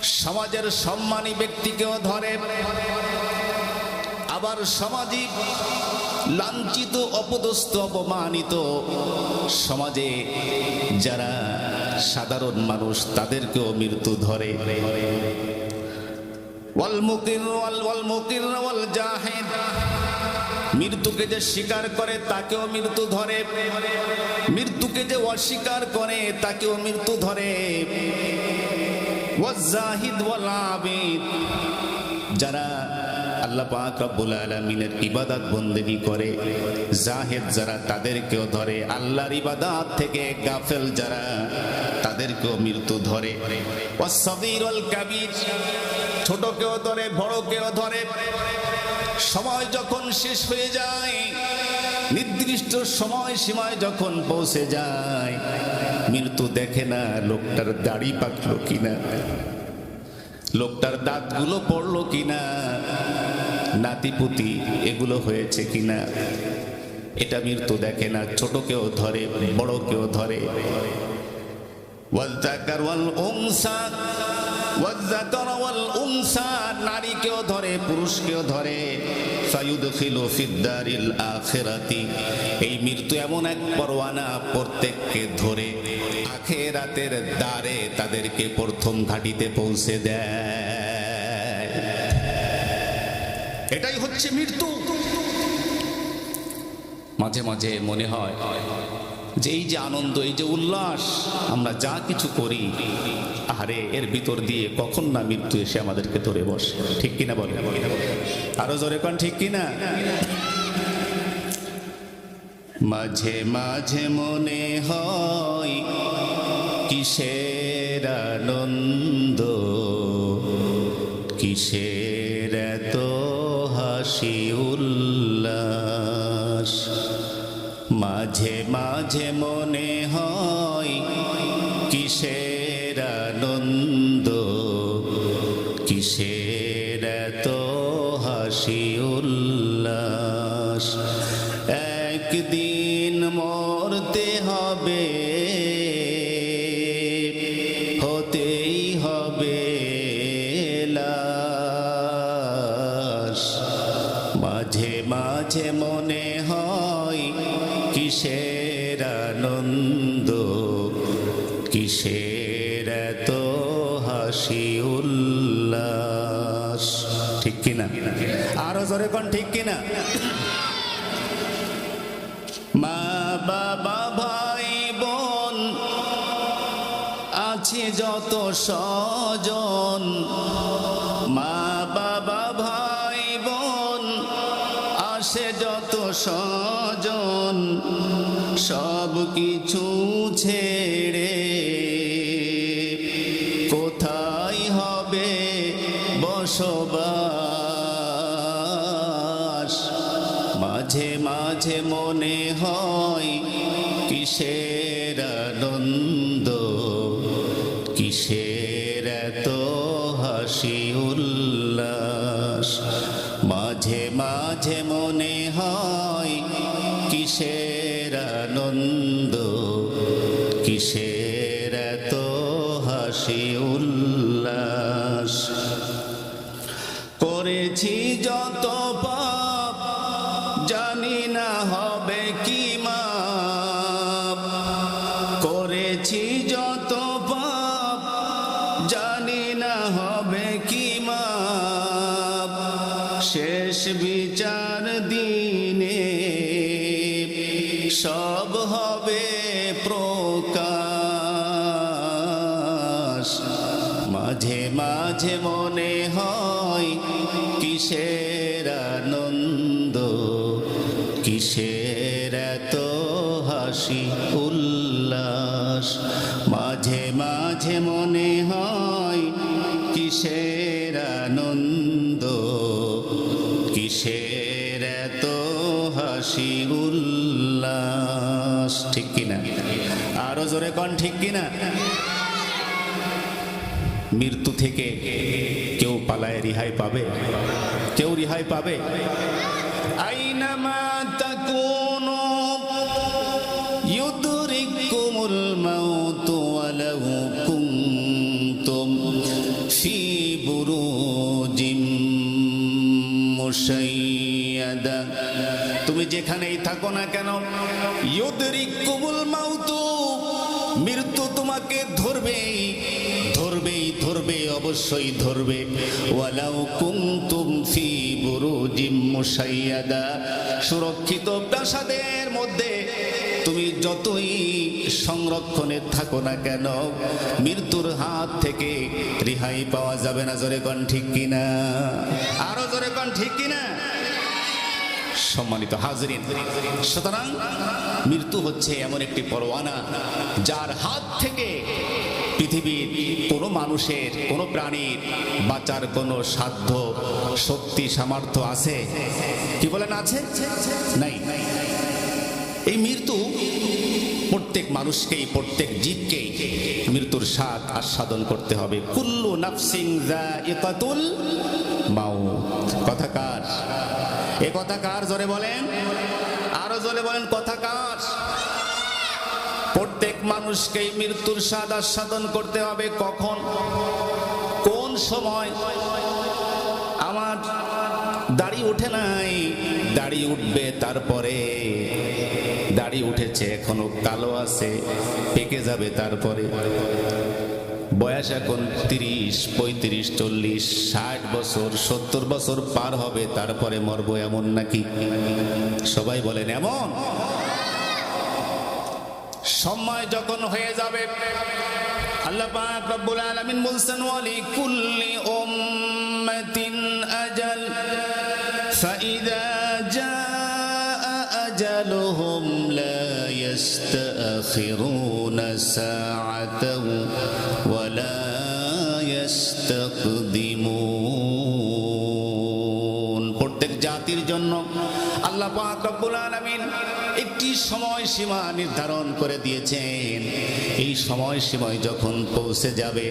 সমাজের সম্মানী ব্যক্তিকেও ধরে, আবার সামাজিক লাঞ্ছিত, অপদস্থ, অপমানিত সমাজে যারা সাধারণ মানুষ তাদেরকেও মৃত্যু ধরে। মৃত্যুকে যে স্বীকার করে তাকেও মৃত্যু ধরে, মৃত্যুকে যে অস্বীকার করে তাকেও মৃত্যু ধরে। যারা আল্লাহ পাক রব্বুল আলামিনের ইবাদত বন্দেগী করে, জাহিদ যারা তাদেরকেও ধরে। আল্লাহর ইবাদত থেকে গাফেল যারা তাদেরকেও মৃত্যু ধরে। ওয়াস-সাগীর ওয়াল কাবীর, ছোটকেও ধরে বড়কেও ধরে। সময় যখন শেষ হয়ে যায়, নির্দিষ্ট সময় সীমায় যখন পৌঁছে যায়, মৃত্যু দেখে না লোকটার দাড়ি পাকলো কিনা, লোকটার দাঁতগুলো পড়লো কিনা, নাতিপুতি এগুলো হয়েছে কিনা, এটা মৃত্যু দেখে না। ছোটকেও ধরে বড়কেও ধরে। ওয়াল-যাকার ওয়াল-উনসা, ওয়াল-যাকার ওয়াল-উনসা, নারীকেও ধরে পুরুষকেও ধরে। ফায়ুদখিলু ফিদ-দারিল আখিরাতি, এই মৃত্যু এমন এক পরোয়ানা প্রত্যেককে ধরে আখিরাতের দ্বারে তাদেরকে প্রথম ঘাটিতে পৌঁছে দেয়। এটাই হচ্ছে মৃত্যু। মাঝে মাঝে মনে হয় যে এই যে আনন্দ, এই যে উল্লাস, আমরা যা কিছু করি, আরে এর ভিতর দিয়ে কখন না মৃত্যু এসে আমাদেরকে ধরে বসে। ঠিক কিনা বলে? আরো জোরে কোন ঠিক কিনা? মাঝে মাঝে মনে হয় কিসের আনন্দ, কিসের এত হাসি উল্লাস। মাঝে মাঝে মনে হয় কিসের আনন্দ, কিসের এত হাসি উল্লাস। একদিন মরতে হবে, হতেই হবে লাশ। মাঝে মাঝে মনে হয় কিসের আনন্দ, কিসের এত হাসি উল্লাস। ঠিক কিনা? আরো জোরে কোন ঠিক কিনা? মা বাবা ভাই বোন আছে যত স্বজন, মা বাবা ভাই বোন আসে যত স্বজন, সব কিছু ছেড়ে কোথায় হবে বসবাস। মাঝে মাঝে মনে হয় কিসের আনন্দ, কিসের এত হাসি উল্লাস। মাঝে মাঝে মনে হয় কিসের আনন্দ, কিসের এত হাসি উল্লাস। করেছি যত পাপ জানি না হবে কি মাপ, করেছি যত পাপ জানি না হবে কি মাপ। শেষ বিচার দিনে সব হবে প্রকাশ। মাঝে মাঝে মনে হয় কিসের আনন্দ, কিসের এত হাসি উল্লাস। মাঝে মাঝে মনে হয় কিসের আনন্দ, কিসের এত হাসি উল্লাস। ঠিক কিনা? আরো জোরে কোন ঠিক কিনা? মৃত্যু থেকে কেউ পালায় রিহাই পাবে? কেউ রিহাই পাবে? আইনামা তাকুনু ইউদরিকুমুল মাউতু ওয়ালাউ কুনতুম ফি বুরুজিম মুশাইয়াদা, তুমি যেখানেই থাকো না কেন, ইউদরিকুমুল মাউতু, মৃত্যু তোমাকে ধরবেই ধরবেই ধরবে, অবশ্যই ধরবে। ওয়ালাউ কুনতুম ফি বুরুজিম মুশাইয়াদা, সুরক্ষিত প্রাসাদের মধ্যে তুমি যতই সংরক্ষণে থাকো না কেন, মৃত্যুর হাত থেকে রেহাই পাওয়া যাবে না। জোরে কোন ঠিক কিনা? আরো জোরে কোন ঠিক কিনা? সম্মানিত হাজরিন, সুতরাং মৃত্যু হচ্ছে এমন একটি পরোয়ানা, যার হাত থেকে পৃথিবীর কোনো মানুষের, কোনো প্রাণীর বাঁচার কোনো সাধ্য, শক্তি, সামর্থ্য আছে? কি বলেন, আছে? নাই। এই মৃত্যু প্রত্যেক মানুষকেই, প্রত্যেক জীবকেই মৃত্যুর স্বাদ আস্বাদন করতে হবে। কুল্লু নাফসিন যায়িকাতুল মাউত। কথা কার? এ কথা কার? জোরে বলেন, আরো জোরে বলেন, কথা কার? প্রত্যেক মানুষকেই মৃত্যুর স্বাদ আস্বাদন করতে হবে। কখন, কোন সময়? আমার দাড়ি উঠে নাই, দাড়ি উঠবে তারপরে। দাড়ি উঠেছে, এখনো কালো আছে, পেকে যাবে তারপরে। বয়স এখন 30, 35, 40, 60 বছর, 70 বছর পার হবে, তারপরে মরবো, এমন নাকি? সবাই বলেন এমন। সময় যখন হয়ে যাবে, আল্লাহ পাক রব্বুল আলামিন বলছেন, ওয়ালি কুল্লি উম্মাতিন আজাল ফাইদা জাআ আজালুহুম লা ইস্তাখিরুনা সাআতাও ওয়া লা ইস্তাকদিমুন। প্রত্যেক জাতির জন্য আল্লাহ পাক রব্বুল আলামিন একটি সময়সীমা নির্ধারণ করে দিয়েছেন। এই সময়সীমায় যখন পৌঁছে যাবে,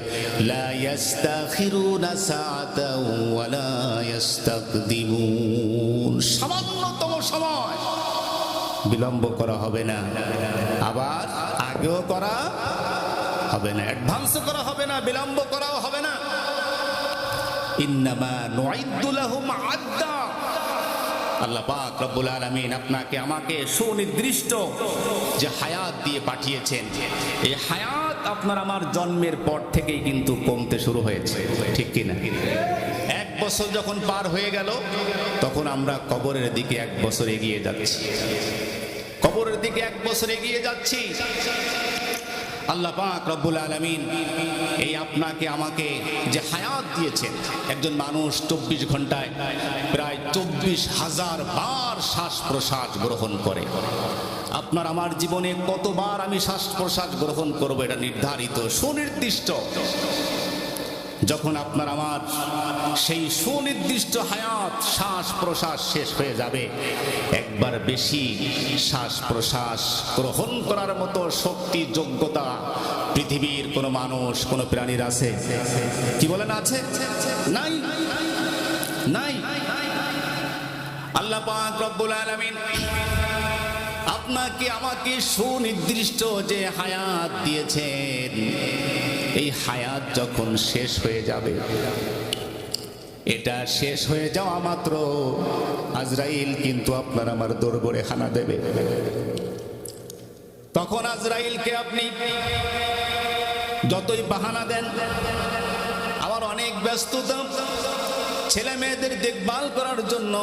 লা ইস্তাখিরুনা সাআতাও ওয়া লা ইস্তাকদিমুন, সামান্যতম সময় বিলম্ব করা হবে না, আবার আগেও করা হবে না, অ্যাডভান্স করা হবে না, বিলম্ব করাও হবে না। ইন্নামা নুইদ্দু লাহুম আদ্দা। আল্লাহ পাক রব্বুল আলামিন আপনাকে আমাকে সুনির্দিষ্ট যে হায়াত দিয়ে পাঠিয়েছেন, এই হায়াত আপনার আমার জন্মের পর থেকেই কিন্তু কমতে শুরু হয়েছে, ঠিক কিনা? 1 বছর যখন পার হয়ে গেল, তখন আমরা কবরের দিকে 1 বছর এগিয়ে যাচ্ছি, কবরের দিকে 1 বছর এগিয়ে যাচ্ছি। আল্লাহ পাক রব্বুল আলামিন এই আপনাকে আমাকে যে হায়াত দিয়েছেন, একজন মানুষ 24 ঘন্টায় প্রায় 24,000 বার শ্বাস প্রশ্বাস গ্রহণ করে। আপনার আমার জীবনে কতবার আমি শ্বাস প্রশ্বাস গ্রহণ করব, এটা নির্ধারিত, সুনির্দিষ্ট। যখন আপনার আমার সেই সুনির্দিষ্ট হায়াত, শ্বাস প্রশ্বাস শেষ হয়ে যাবে, একবার বেশি শ্বাস প্রশ্বাস গ্রহণ করার মতো শক্তি, যোগ্যতা পৃথিবীর কোনো মানুষ, কোনো প্রাণীর আছে? কি বলেন, আছে? নাই, নাই। আল্লাহ পাক রব্বুল আলামিন আপনাকে আমাকে সুনির্দিষ্ট যে হায়াত দিয়েছেন, এই হায়াত যখন শেষ হয়ে যাবে, এটা শেষ হয়ে যাওয়া মাত্র আজরাইল কিন্তু আপনার আমার দরবারে হানা দেবে। তখন আজরাইলকে আপনি যতই বাহানা দেন, আমার অনেক ব্যস্ততা, ছেলে মেয়েদের দেখভাল করার জন্য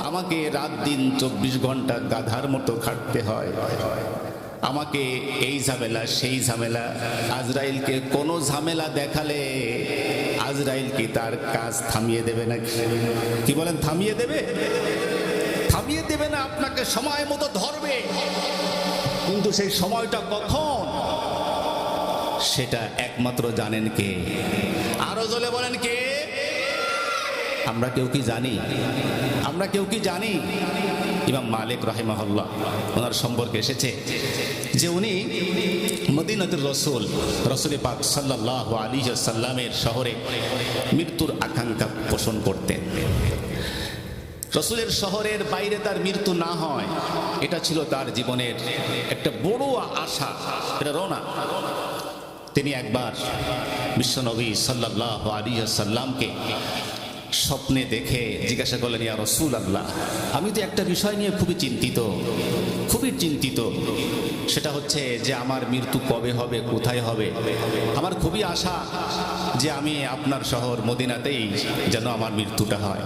আমাকে রাত দিন 24 ঘন্টা গাধার মতো খাটতে হয়, আমাকে এই ঝামেলা সেই ঝামেলা। আজরাইলকে কোনো ঝামেলা দেখালে আজরাইল কি তার কাজ থামিয়ে দেবে নাকি? কি বলেন, থামিয়ে দেবে? থামিয়ে দেবে না, আপনাকে সময় মতো ধরবে। কিন্তু সেই সময়টা কখন, সেটা একমাত্র জানেন কে? আরো জোরে বলেন, কে? আমরা কেউ কি জানি? আমরা কেউ কি জানি? ইমাম মালিক রাহিমাহুল্লাহ, ওনার সম্পর্কে এসেছে যে উনি মদিনাতুর রসুল পাক সাল্লাল্লাহু আলাইহি ওয়াসাল্লামের শহরে মৃত্যুর আকাঙ্ক্ষা পোষণ করতেন। রসুলের শহরের বাইরে তার মৃত্যু না হয়, এটা ছিল তার জীবনের একটা বড় আশা, এটা রোনা। তিনি একবার বিশ্বনবী সাল্লাল্লাহু আলাইহি ওয়াসাল্লামকে স্বপ্নে দেখে জিজ্ঞাসা করলেন, ইয়া রাসূলুল্লাহ, আমি তো একটা বিষয় নিয়ে খুবই চিন্তিত। সেটা হচ্ছে যে আমার মৃত্যু কবে হবে, কোথায় হবে। আমার খুবই আশা যে আমি আপনার শহর মদিনাতেই যেন আমার মৃত্যুটা হয়।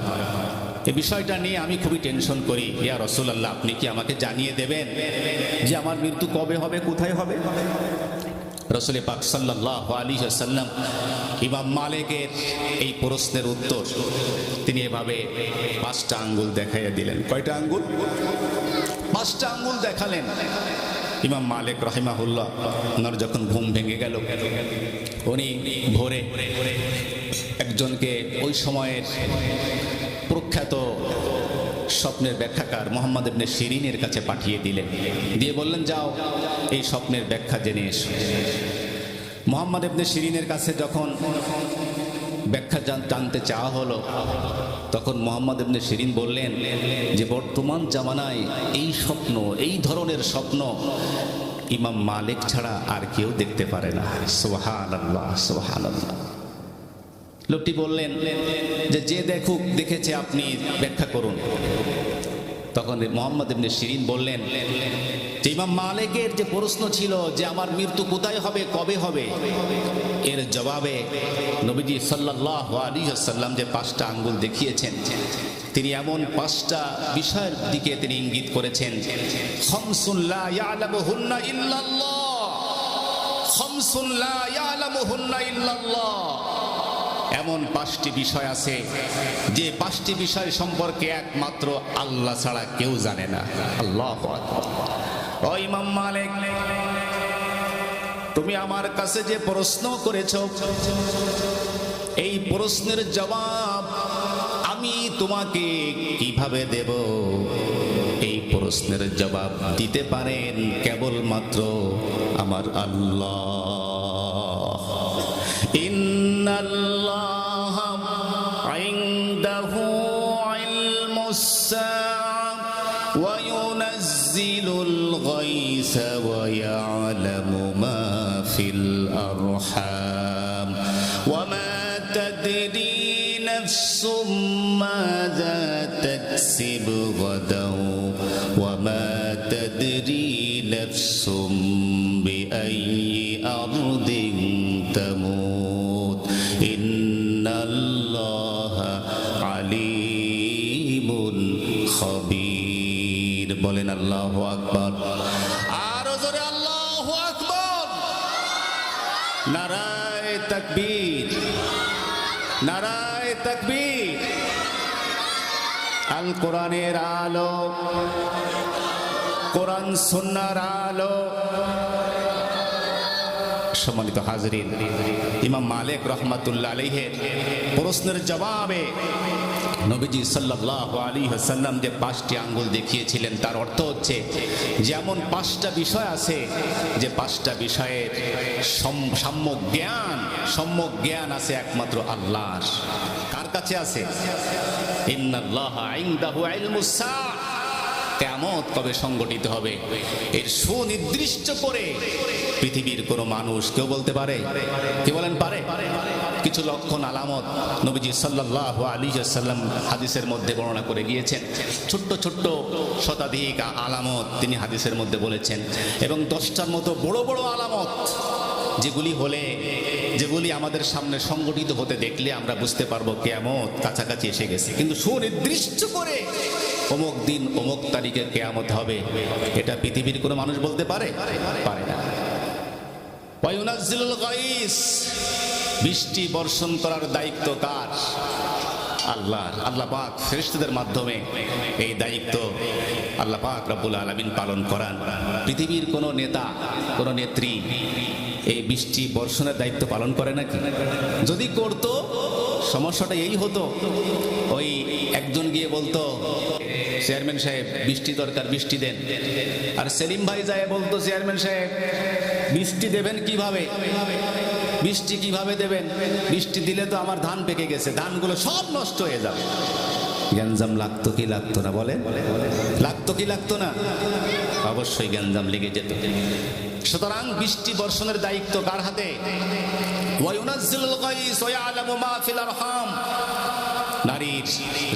এই বিষয়টা নিয়ে আমি খুবই টেনশন করি। ইয়া রাসূলুল্লাহ, আপনি কি আমাকে জানিয়ে দেবেন যে আমার মৃত্যু কবে হবে, কোথায় হবে? রাসূল পাক সাল্লাল্লাহু আলাইহি ওয়াসাল্লাম ইমাম মালিকের এই প্রশ্নের উত্তর তিনি এভাবে 5টা আঙ্গুল দেখাইয়া দিলেন। কয়টা আঙ্গুল? 5টা আঙ্গুল দেখালেন। ইমাম মালিক রাহিমাহুল্লাহ, ওনার যখন ঘুম ভেঙে গেল, উনি ভোরে একজনকে ওই সময়ের প্রখ্যাত স্বপ্নের ব্যাখ্যাকার মুহাম্মদ ইবনে সিরিনের কাছে পাঠিয়ে দিলেন, দিয়ে বললেন, যাও এই স্বপ্নের ব্যাখ্যা জেনে এসো। মুহাম্মদ ইবনে সিরিনের কাছে যখন ব্যাখ্যা জানতে চাওয়া হলো, তখন মুহাম্মদ ইবনে সিরিন বললেন যে বর্তমান জামানায় এই স্বপ্ন, এই ধরনের স্বপ্ন ইমাম মালিক ছাড়া আর কেউ দেখতে পারে না। সুবহানাল্লাহ, সুবহানাল্লাহ। লোকটি বললেন যে দেখুক, দেখেছে, আপনি ব্যাখ্যা করুন। তখন মুহাম্মদ ইবনে সিরিন বললেন যে ইমাম মালিকের যে প্রশ্ন ছিল যে আমার মৃত্যু কোথায় হবে, কবে হবে, এর জবাবে নবীজি সাল্লাল্লাহু আলাইহি ওয়াসাল্লাম যে 5টা আঙ্গুল দেখিয়েছেন, তিনি এমন 5টা বিষয়ের দিকে তিনি ইঙ্গিত করেছেন। খামসুন লা ইয়ালামুহুন্না ইল্লাল্লাহ, খামসুন লা ইয়ালামুহুন্না ইল্লাল্লাহ। এমন 5টি বিষয় আছে যে 5টি বিষয় সম্পর্কে একমাত্র আল্লাহ ছাড়া কেউ জানে না। আল্লাহু আকবার। ও ইমাম মালিক, তুমি আমার কাছে যে প্রশ্ন করেছো, এই প্রশ্নের জবাব আমি তোমাকে কিভাবে দেব? এই প্রশ্নের জবাব দিতে পারেন কেবলমাত্র আমার আল্লাহ। ইন্নাল্লাহা ইনদাহু ইলমুস সাআ ওয়া ইউনাজ্জিলুল গায়সা ওয়া ইয়ালামু মা ফিল আরহাম ওয়া মা তাদরি নাফসুম মাযা তাকসিবু গাদাও ওয়া মা তাদরি নাফসুম বিআইয়ি আরদিন তামুত ইন্নাল্লাহা আলিমুন খাবীর। বলেন আল্লাহু আকবার। আরো জোরে আল্লাহু আকবার। নারায়ে তাকবীর, নারায়ে তাকবীর। আল কোরআনের আলো, কোরআন সুন্নাহর আলো। সম্মানিত হাজরিন, ইমাম মালিক রাহমাতুল্লাহ আলাইহির প্রশ্নের জবাবে নবীজি সাল্লাল্লাহু আলাইহি ওয়াসাল্লাম যে 5টি আঙ্গুল দেখিয়েছিলেন, তার অর্থ হচ্ছে যেমন 5টা বিষয় আছে, যে 5টা বিষয়ের সম্যক জ্ঞান আছে একমাত্র আল্লাহর। কার কাছে আছে? ইন্নাল্লাহা ইনদাহু ইলমুস সাআ। কিয়ামত কবে সংগঠিত হবে এর সুনির্দিষ্ট করে পৃথিবীর কোন মানুষ কেউ বলতে পারে? কি বলেন, পারে? কিছু লক্ষণ আলামত নবীজি সাল্লাল্লাহু আলাইহি ওয়াসাল্লাম হাদিসের মধ্যে বর্ণনা করে গিয়েছেন। ছোট্ট ছোট্ট শতাধিক আলামত তিনি হাদিসের মধ্যে বলেছেন, এবং 10টার মতো বড় বড় আলামত যেগুলি আমাদের সামনে সংগঠিত হতে দেখলে আমরা বুঝতে পারবো কিয়ামত কাছাকাছি এসে গেছে। কিন্তু সুনির্দিষ্ট করে অমুক দিন অমুক তারিখে কিয়ামত হবে, এটা পৃথিবীর কোনো মানুষ বলতে পারে? পারে না। ওয়া ইউনাজ্জিলুল গায়স, বৃষ্টি বর্ষণ করার দায়িত্ব কার? আল্লাহর। আল্লাহ পাক ফেরেশতাদের মাধ্যমে এই দায়িত্ব আল্লাহ পাক রব্বুল আলামিন পালন করান। পৃথিবীর কোনো নেতা, কোনো নেত্রী এই বৃষ্টি বর্ষণের দায়িত্ব পালন করে নাকি? যদি করতো সমস্যাটা এই হতো, ওই একজন গিয়ে বলতো, চেয়ারম্যান সাহেব বৃষ্টি দরকার, বৃষ্টি দেন। আর সেলিম ভাই যায় বলতো, চেয়ারম্যান সাহেব বৃষ্টি দেবেন কিভাবে? বৃষ্টি কিভাবে দেবেন? বৃষ্টি দিলে তো আমার ধান পেকে গেছে, ধানগুলো সব নষ্ট হয়ে যাবে। গ্যাঞ্জাম লাগতো কি লাগতো না? বলে লাগতো কি লাগতো না? অবশ্যই গ্যাঞ্জাম লেগে যেত। সুতরাং বৃষ্টি বর্ষণের দায়িত্ব কার হাতে? ওয়ায়ুনাজ্জিলুল গায়স ওয়া ইয়ালামু মা ফিল আরহাম, নারীর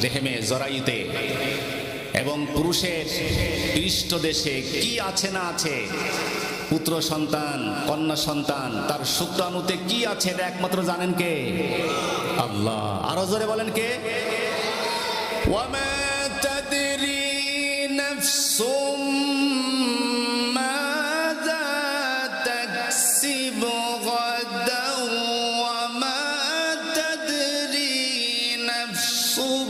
রেহেমে জরায়ুতে এবং পুরুষের পৃষ্ঠদেশে কি আছে না আছে, পুত্র সন্তান কন্যা সন্তান তার শুক্রাণুতে কি আছে, এটা একমাত্র জানেন কে? আল্লাহ। আরো জোরে বলেন কে? ওয়ামা তাদরি নাফসুম মাযা তাকসিবু গাদাও ওয়ামা তাদরি নাফসুম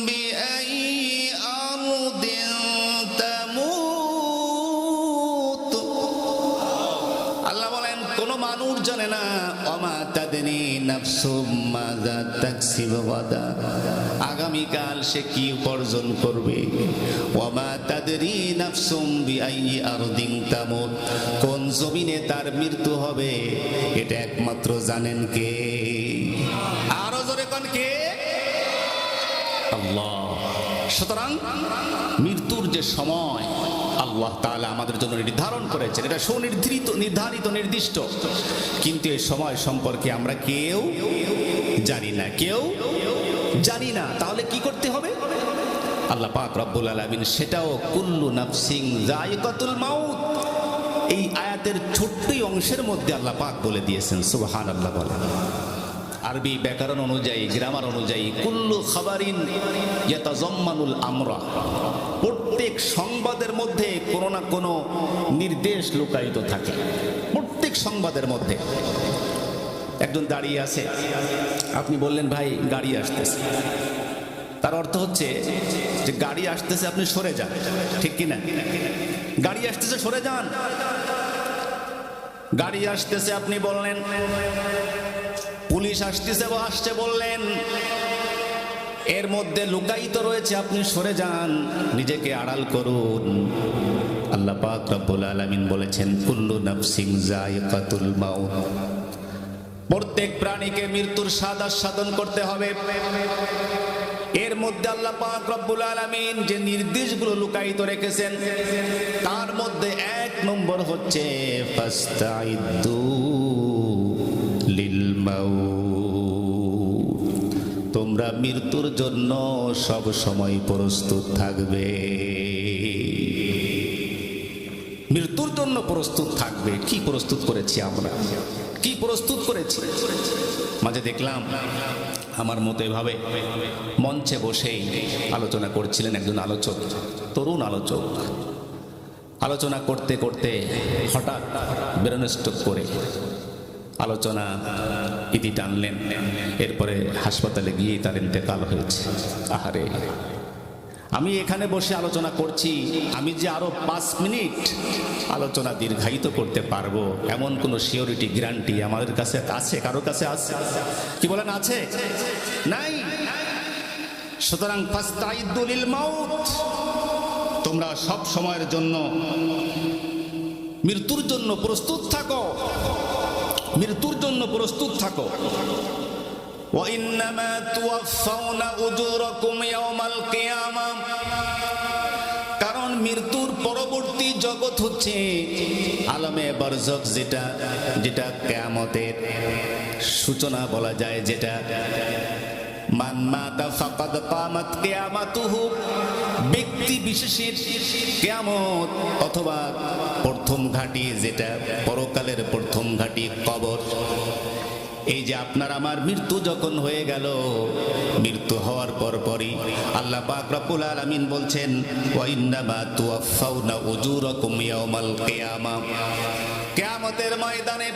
বিআই আরদিন তামুত। আল্লাহ বলেন কোন মানুষ জানে না ওয়ামা তাদরি নাফসুম মাযা তাকসিবু গাদা, আগামীকাল সে কি উপার্জন করবে। ওয়ামা তাদরি নাফসুম বিআইয়ি আরদিন তামুত, কোন জমিনে তার মৃত্যু হবে এটা একমাত্র জানেন কে? আরো জোরে কোন কে? আল্লাহ। সুতরাং মৃত্যুর যে সময় আল্লাহ তাআলা আমাদের জন্য নির্ধারণ করেছেন, এটা সুনির্ধারিত নির্দিষ্ট, কিন্তু এই সময় সম্পর্কে আমরা কেউ জানি না, কেউ জানি না। তাহলে কি করতে হবে? আল্লাহ পাক রব্বুল আলামিন সেটাও কুল্লু নাফসিন যায়িকাতুল মাউত, এই আয়াতের ছোট্টই অংশের মধ্যে আল্লাহ পাক বলে দিয়েছেন। সুবহানাল্লাহ বলেন। আরবি ব্যাকরণ অনুযায়ী, গ্রামার অনুযায়ী কুল্লু খাবারিন ইয়াতাজাম্মানুল আমরা, প্রত্যেক সংবাদের মধ্যে কোনো না কোনো নির্দেশ লুকায়িত থাকে। প্রত্যেক সংবাদের মধ্যে একজন দাঁড়িয়ে আছে, আপনি বললেন ভাই গাড়ি আসতেছে, তার অর্থ হচ্ছে যে গাড়ি আসতেছে, আপনি সরে যান, ঠিক কিনা? গাড়ি আসতেছে সরে যান। গাড়ি আসতেছে আপনি বললেন, পুলিশ আসতেছে বা আসছে বললেন, এর মধ্যে লুকায়িত রয়েছে, আপনি সরে যান, নিজেকে আড়াল করুন। আল্লাহ পাক রব্বুল আলামিন বলেছেন কুল্লু নাফসিন যায়িকাতুল মাউত, প্রত্যেক প্রাণীকে মৃত্যুর স্বাদ আস্বাদন করতে হবে। এর মধ্যে আল্লাহ পাক রব্বুল আলামিন যে নির্দেশগুলো লুকায়িত রেখেছেন তার মধ্যে এক নম্বর হচ্ছে ফাস্তাইদ্দু লিল মাউত, তোমরা মৃত্যুর জন্য সব সময় প্রস্তুত থাকবে। মৃত্যুর জন্য প্রস্তুত থাকবে। কি প্রস্তুত করেছি আমরা? কি প্রস্তুত করেছি? মাঝে দেখলাম আমার মতো এভাবে মঞ্চে বসেই আলোচনা করছিলেন একজন আলোচক, তরুণ আলোচক। আলোচনা করতে করতে হঠাৎ ব্রেনস্ট্রোক করে আলোচনা ইতি টানলেন। এরপরে হাসপাতালে গিয়ে তার ইন্তেকাল হয়েছে। আহারে, আমি এখানে বসে আলোচনা করছি, আমি যে আরো 5 মিনিট আলোচনা দীর্ঘায়িত করতে পারবো এমন কোনো সিওরিটি গ্যারান্টি আমাদের কাছে আছে? কারো কাছে আছে? কি বলেন আছে? নাই। সুতরাং ফাস্তাইদ্দু লিল মাউত, তোমরা সব সময়ের জন্য মৃত্যুর জন্য প্রস্তুত থাকো, মৃত্যুর জন্য প্রস্তুত থাকো। وَإِنَّمَا تُوَفَّوْنَ أُجُورَكُمْ يَوْمَ الْقِيَامَةِ, কারণ মৃত্যুর পরবর্তী জগৎ হচ্ছে আলমে বারজাখ, যেটা কিয়ামতের সূচনা বলা যায়, যেটা মান মাতা ফাকাদ কামাত কিয়ামাতুহু, ব্যক্তি বিশেষের কিয়ামত অথবা প্রথম ঘাঁটি, যেটা পরকালের প্রথম ঘাঁটি কবর। এই যে আপনার আমার মৃত্যু যখন হয়ে গেল, মৃত্যু হওয়ার পরই আল্লাহ পাক রব্বুল আলামিন বলছেন ওয়া ইন্নামা তুওয়াফাউনা উজুরাকুম ইয়াউমাল কিয়ামা, কিয়ামতের ময়দানে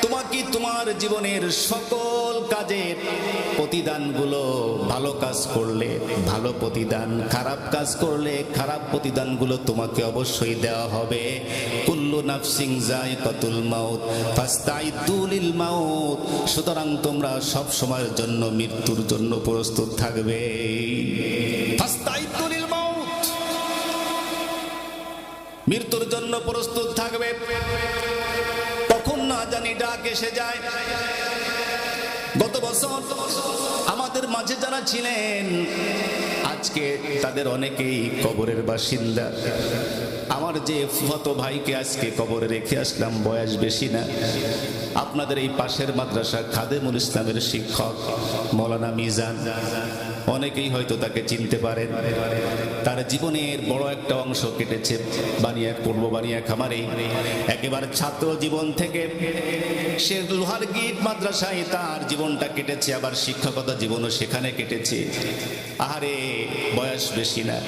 তোমাকে তোমার জীবনের সকল কাজের প্রতিদানগুলো, ভালো কাজ করলে ভালো প্রতিদান, খারাপ কাজ করলে খারাপ প্রতিদানগুলো তোমাকে অবশ্যই দেওয়া হবে। কুল্লু নাফসিন যায়িকাতুল মাউত ফাস্তাইদ্দু লিল মাউত, সুতরাং তোমরা সব সময়ের জন্য মৃত্যুর জন্য প্রস্তুত থাকবে। ফাস্তাইদ্দু লিল মাউত, মৃত্যুর জন্য প্রস্তুত থাকবে। কখন না জানি ডাক এসে যায়। গত বছর আমাদের মাঝে যারা ছিলেন, আজ আজকে তাদের অনেকেই কবরের বাসিন্দা। আমার যে ফুফাতো ভাইকে আজকে কবরে রেখে আসলাম, বয়স বেশি না, আপনাদের এই পাশের মাদ্রাসা খাদেমুল ইসলামের শিক্ষক মৌলানা মিজান, অনেকেই হয়তো তাকে চিনতে পারেন। তার জীবনের বড় একটা অংশ কেটেছে পূর্ব বানিয়া খামারে। একেবারে ছাত্র জীবন থেকে সে লোহার গিট মাদ্রাসায় তার জীবনটা কেটেছে, আবার শিক্ষকতা জীবনও সেখানে কেটেছে। আহারে, বয়স বেশি না,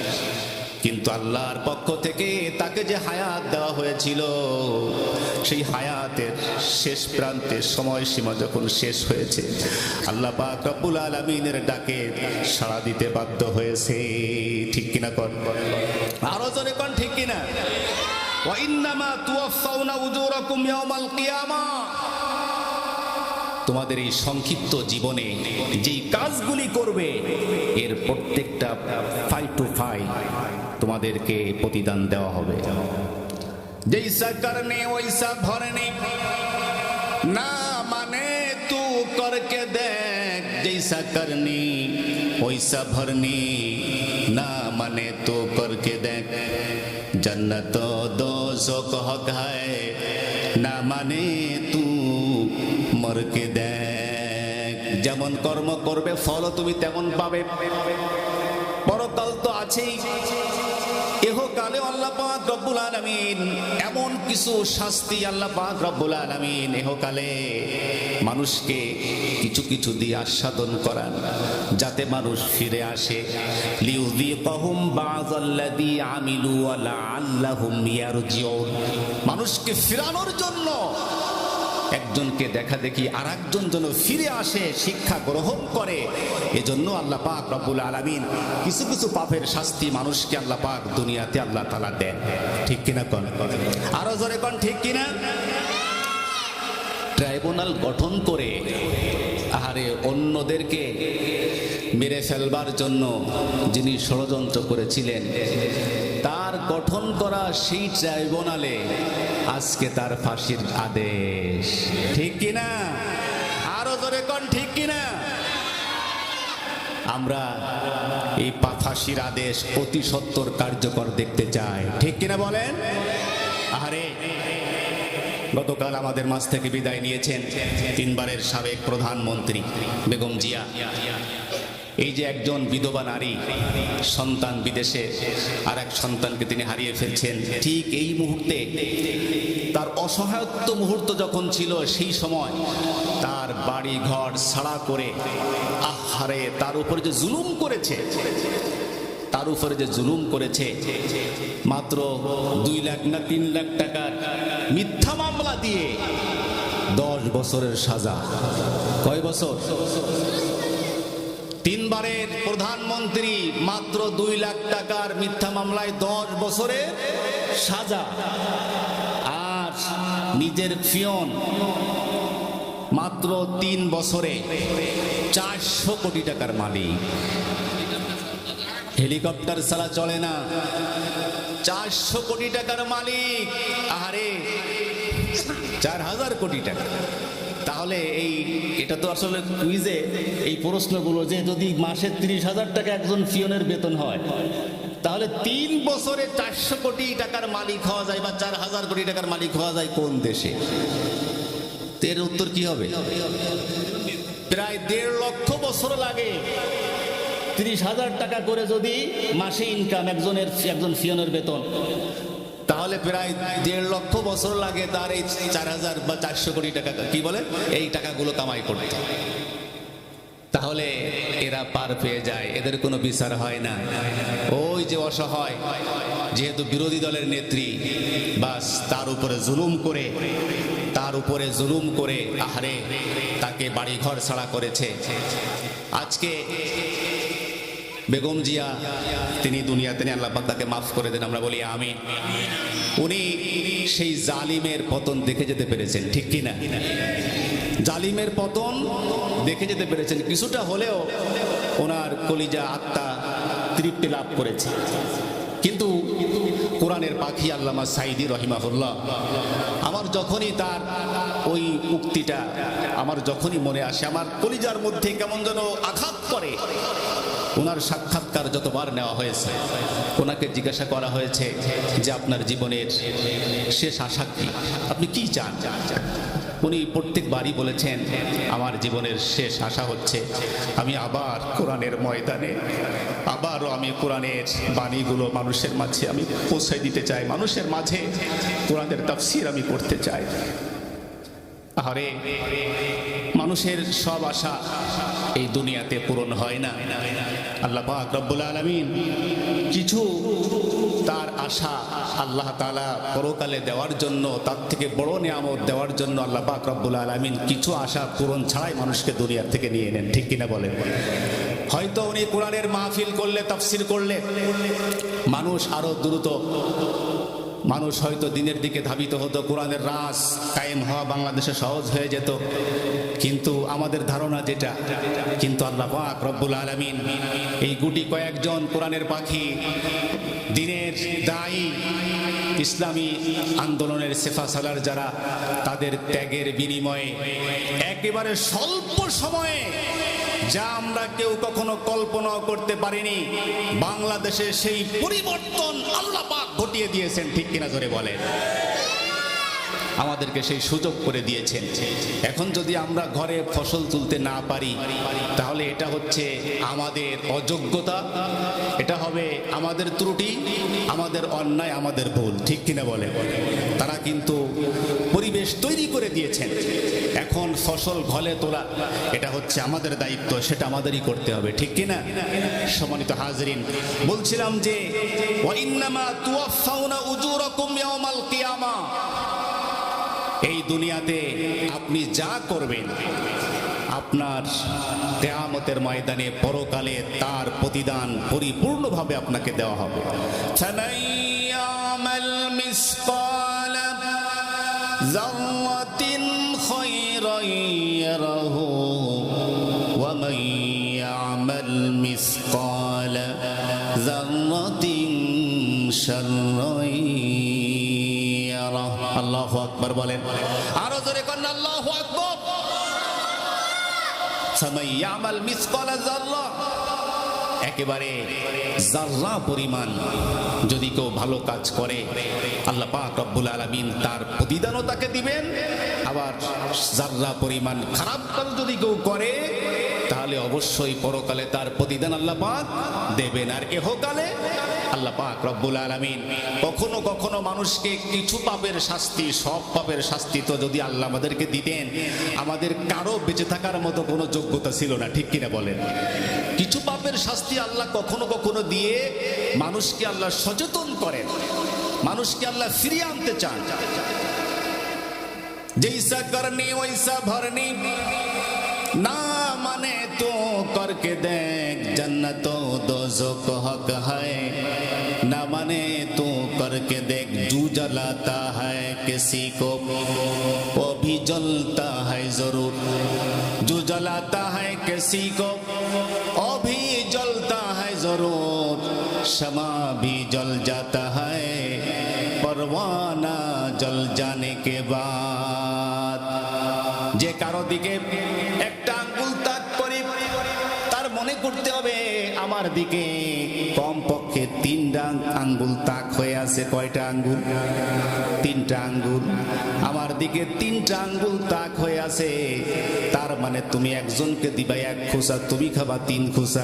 কিন্তু আল্লাহর পক্ষ থেকে তাকে যে হায়াত দেওয়া হয়েছিল, সেই হায়াতের শেষ প্রান্তে সময়সীমা যখন শেষ হয়েছে, আল্লাহ পাক রব্বুল আলামিনের ডাকে সাড়া দিতে বাধ্য হয়েছে। ঠিক কিনা কর? আরো জোরে কোন ঠিক কিনা? ওয়া ইন্নামা তুওয়াফাউনা উজুরাকুম ইয়াউমাল কিয়ামা। তোমাদের এই সংক্ষিপ্ত জীবনে যেই কাজগুলি করবে, এর প্রত্যেকটা 5 to 5 তোমাদেরকে প্রতিদান দেওয়া হবে। জৈসা করনে ওইসা ভরনে, না মানে তু করকে দেখ। জৈসা করনি ওইসা ভরনি, না মানে তু করকে দেখ। जन्नत दोज़ख हक है, না মানে তু মরকে দেখ। যেমন কর্ম করবে ফল তুমি তেমন পাবে। পরকাল তো আছেই, ইহকালে আল্লাহ পাক রব্বুল আলামিন এমন কিছু শাস্তি আল্লাহ পাক রব্বুল আলামিন ইহকালে মানুষকে কিছু কিছু দিয়ে আস্বাদন করান, যাতে মানুষ ফিরে আসে। লিউযিকাহুম বাযাল্লাযী আমিলু ওয়া লাআল্লাহুম ইয়ারজিউন। মানুষকে ফিরানোর জন্য, একজনকে দেখা দেখি আর একজন যেন ফিরে আসে, শিক্ষা গ্রহণ করে। এজন্য আল্লাহ পাক রব্বুল আলামিন কিছু কিছু পাপের শাস্তি মানুষকে আল্লাহ পাক দুনিয়াতে আল্লাহ তাআলা দেন। ঠিক কিনা কোন? আরো জোরে কোন ঠিক কিনা? ট্রাইব্যুনাল গঠন করে আহারে অন্যদেরকে মেরে ফেলবার জন্য যিনি ষড়যন্ত্র করেছিলেন, তার গঠন করা সেই ট্রাইব্যুনালে আজকে তার ফাঁসির আদেশ। ঠিক কিনা? আরো জোরে কোন ঠিক কিনা? আমরা এই ফাঁসির আদেশ অতি সত্বর কার্যকর দেখতে চাই। ঠিক কিনা বলেন? আরে, গতকাল আমাদের মাঝ থেকে বিদায় নিয়েছেন 3 বারের সাবেক প্রধানমন্ত্রী বেগম জিয়া। এই যে একজন বিধবা নারী, সন্তান বিদেশে, আর এক সন্তানকে তিনি হারিয়ে ফেলছেন। ঠিক এই মুহূর্তে, তার অসহায়ত্ব মুহূর্ত যখন ছিল, সেই সময় তার বাড়ি ঘর ছাড়া করে, আহারে, তার উপরে যে জুলুম করেছে, তার উপরে যে জুলুম করেছে, মাত্র 2 লাখ না 3 লাখ টাকার মিথ্যা মামলা দিয়ে 10 বছরের সাজা। কয় বছর? 3 বারের প্রধানমন্ত্রী, মাত্র 2 লাখ টাকার মিথ্যা মামলায় 10 বছরের সাজা। আর নিজের পিয়ন মাত্র 3 বছরে 400 কোটি টাকার মালিক। হেলিকপ্টার ছাড়া চলে না, 400 কোটি টাকার মালিক। আরে, 4000 কোটি টাকা। তাহলে এটা তো আসলে কুইজে এই প্রশ্নগুলো, যে যদি মাসে 30,000 টাকা একজন পিয়নের বেতন হয়, তাহলে 3 বছরে 400 কোটি টাকার মালিক হওয়া যায়, বা 4000 কোটি টাকার মালিক হওয়া যায় কোন দেশে? এর উত্তর কি হবে? প্রায় 1.5 লক্ষ বছর লাগে। 30,000 টাকা করে যদি মাসে ইনকাম একজন পিয়নের বেতন, তাহলে প্রায় 1.5 লক্ষ বছর লাগে তার এই 4000 বা 400 কোটি টাকা, কি বলে, এই টাকাগুলো কামাই করতে। তাহলে এরা পার পেয়ে যায়, এদের কোনো বিচার হয় না। ওই যে অসহায়, যেহেতু বিরোধী দলের নেত্রী, বাস তার উপরে জুলুম করে আহারে তাকে বাড়ি ঘর ছাড়া করেছে। আজকে বেগম জিয়া, তিনি দুনিয়াতে নেই, আল্লাহ পাক তাকে মাফ করে দেন, আমরা বলি আমিন। উনি সেই জালিমের পতন দেখে যেতে পেরেছেন। ঠিক কিনা? জালিমের পতন দেখে যেতে পেরেছেন। কিছুটা হলেও ওনার কলিজা আত্মা তৃপ্তি লাভ করেছে। কিন্তু কোরআনের পাখি আল্লামা সাঈদী রহিমাহুল্লাহ, আমার যখনই তার ওই উক্তিটা আমার যখনই মনে আসে, আমার কলিজার মধ্যে কেমন যেন আঘাত করে। ওনার সাক্ষাৎকার যতবার নেওয়া হয়েছে, ওনাকে জিজ্ঞাসা করা হয়েছে যে আপনার জীবনের শেষ আশা কি, আপনি কি চান? উনি প্রত্যেকবারই বলেছেন আমার জীবনের শেষ আশা হচ্ছে আমি আবার কোরআনের ময়দানে আবারও আমি কোরআনের বাণীগুলো মানুষের মাঝে আমি পৌঁছে দিতে চাই, মানুষের মাঝে কোরআনের তাফসীর আমি করতে চাই। আরে মানুষের সব আশা এই দুনিয়াতে পূরণ হয় না। আল্লাহ পাক রব্বুল আলামিন কিছু তার আশা আল্লাহ তাআলা পরকালে দেওয়ার জন্য, তার থেকে বড় নিয়ামত দেওয়ার জন্য আল্লাহ পাক রব্বুল আলামিন কিছু আশা পূরণ ছাড়াই মানুষকে দুনিয়া থেকে নিয়ে নেন, ঠিক কিনা বলেন? হয়তো উনি কোরআনের মাহফিল করলে, তাফসীর করলে মানুষ আরো দ্রুত, মানুষ হয়তো দিনের দিকে ধাবিত হতো, কোরআনের রাস কায়েম হওয়া বাংলাদেশে সহজ হয়ে যেত। কিন্তু আমাদের ধারণা যেটা, কিন্তু আল্লাহ পাক রব্বুল আলামিন এই গুটি কয়েকজন কোরআনের পাখি, দিনের দায়ী, ইসলামী আন্দোলনের সেফাসালার যারা, তাদের ত্যাগের বিনিময়ে একেবারে স্বল্প সময়ে, যা আমরা কেউ কখনো কল্পনাও করতে পারিনি, বাংলাদেশে সেই পরিবর্তন আল্লাহ পাক ঘটিয়ে দিয়েছেন, ঠিক কিনা জোরে বলেন? আমাদেরকে সেই সুযোগ করে দিয়েছেন। এখন যদি আমরা ঘরে ফসল তুলতে না পারি, তাহলে এটা হচ্ছে আমাদের অযোগ্যতা, এটা হবে আমাদের ত্রুটি, আমাদের অন্যায়, আমাদের ভুল, ঠিক কিনা বলে? তারা কিন্তু পরিবেশ তৈরি করে দিয়েছেন। এখন ফসল ঘরে তোলা এটা হচ্ছে আমাদের দায়িত্ব, সেটা আমাদেরই করতে হবে, ঠিক কিনা? সম্মানিত হাজরিন, বলছিলাম যে ওয়া ইন্নামা তুওয়াফাউনা উজুরাকুম ইয়াওমাল কিয়ামা, এই দুনিয়াতে আপনি যা করবেন আপনার কিয়ামতের ময়দানে পরকালে তার প্রতিদান পরিপূর্ণভাবে আপনাকে দেওয়া হবে। ফামাইয়ামাল মিসকাল যাররাতিন খায়রান ইয়ারাহু ওয়া মাইয়ামাল মিসকাল যাররাতিন শাররান। আল্লাহু আকবার বলেন, আরো জোরে করেন আল্লাহু আকবার। সামাইয়ামাল মিসকালা যাররা, একেবারে যাররা পরিমাণ যদি কেউ ভালো কাজ করে আল্লাহ পাক রব্বুল আলামিন তার প্রতিদানও তাকে দিবেন। আবার যাররা পরিমাণ খারাপ কাজ যদি কেউ করে তাহলে অবশ্যই পরকালে তার প্রতিদান আল্লাহ পাক দেবেন। আর ইহকালে আল্লাহ পাক রব্বুল আলামিন কখনো কখনো মানুষকে কিছু পাপের শাস্তি, সব পাপের শাস্তি তো যদি আল্লাহ আমাদেরকে দিতেন, আমাদের কারো বেঁচে থাকার মতো কোনো যোগ্যতা ছিল না, ঠিক কিনা বলেন? কিছু পাপের শাস্তি আল্লাহ কখনো কখনো দিয়ে মানুষকে আল্লাহ সচেতন করেন, মানুষকে আল্লাহ ফিরিয়ে আনতে চান। জৈসা করনি ওইসা ভরনি, না মানে তো করকে দেখ जन्नत दोज़ख हक है, न माने तो करके देख जू जलाता है किसी को वो भी जलता है जरूर, जू जलाता है किसी को वो भी जलता है जरूर, शमा भी जल जाता है परवाना जल जाने के बाद। जे कारो दिके एकटा आंगुल ताक करे तार मने करते होबे आमार दिके कम पक्षे तीनटा आंगुल ताक हये आछे। कयटा आंगुल? तीनटा आंगुल। आमार दिके तीनटा आंगुल ताक हये आछे, तार माने तुमी एकजनके दिबा एक खोसा, तुमी खाबा तीन खोसा।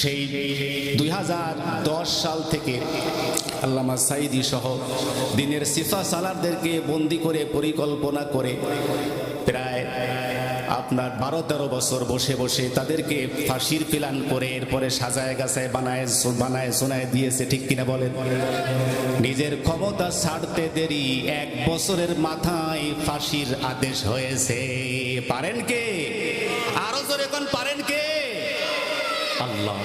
সেই 2010 সাল থেকে আল্লামা সাঈদী সহ দিনের সিফা সালারদেরকে বন্দী করে পরিকল্পনা করে প্রায় আপনার 12-13 বছর বসে বসে তাদেরকে ফাঁসির প্ল্যান করে এরপরে সাজায় গাছায় বানায় শোনায় দিয়েছে, ঠিক কিনা বলেন? নিজের ক্ষমতা ছাড়তে দেরি 1 বছরের মাথায় ফাঁসির আদেশ হয়েছে। পারেন কে? আরো জোরে কোন পারেন কে? আল্লাহ।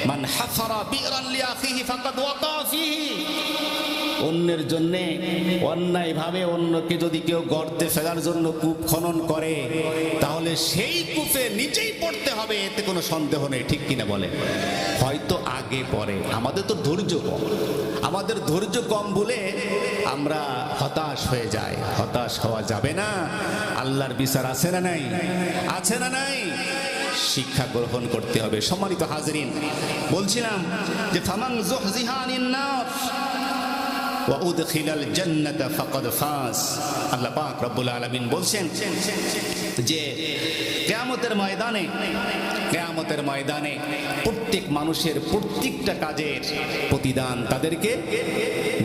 মান হাফারা বিরান লিআখিহি ফাকাদ ওয়াকা ফিহি, অন্যের জন্যে অন্যায়ভাবে অন্যকে যদি কেউ গর্তে ফেলার জন্য কূপ খনন করে, তাহলে সেই কূপে নিচেই পড়তে হবে, এতে কোনো সন্দেহ নেই। ঠিক কিনা বলে? হয়তো আগে পরে। আমাদের তো ধৈর্য কম, আমাদের ধৈর্য কম বলে আমরা হতাশ হয়ে যাই। হতাশ হওয়া যাবে না। আল্লাহর বিচার আছে না নাই? আছে না নাই? শিক্ষা গ্রহণ করতে হবে। সম্মানিত হাজরিন, বলছিলাম যে ফামান যুহজিহা আনিন নার ওয়া উদখিলাল জান্নাতা ফাকাদ ফাজ। আল্লাহ পাক রব্বুল আলামিন বলছেন যে কিয়ামতের ময়দানে প্রত্যেক মানুষের প্রত্যেকটা কাজের প্রতিদান তাদেরকে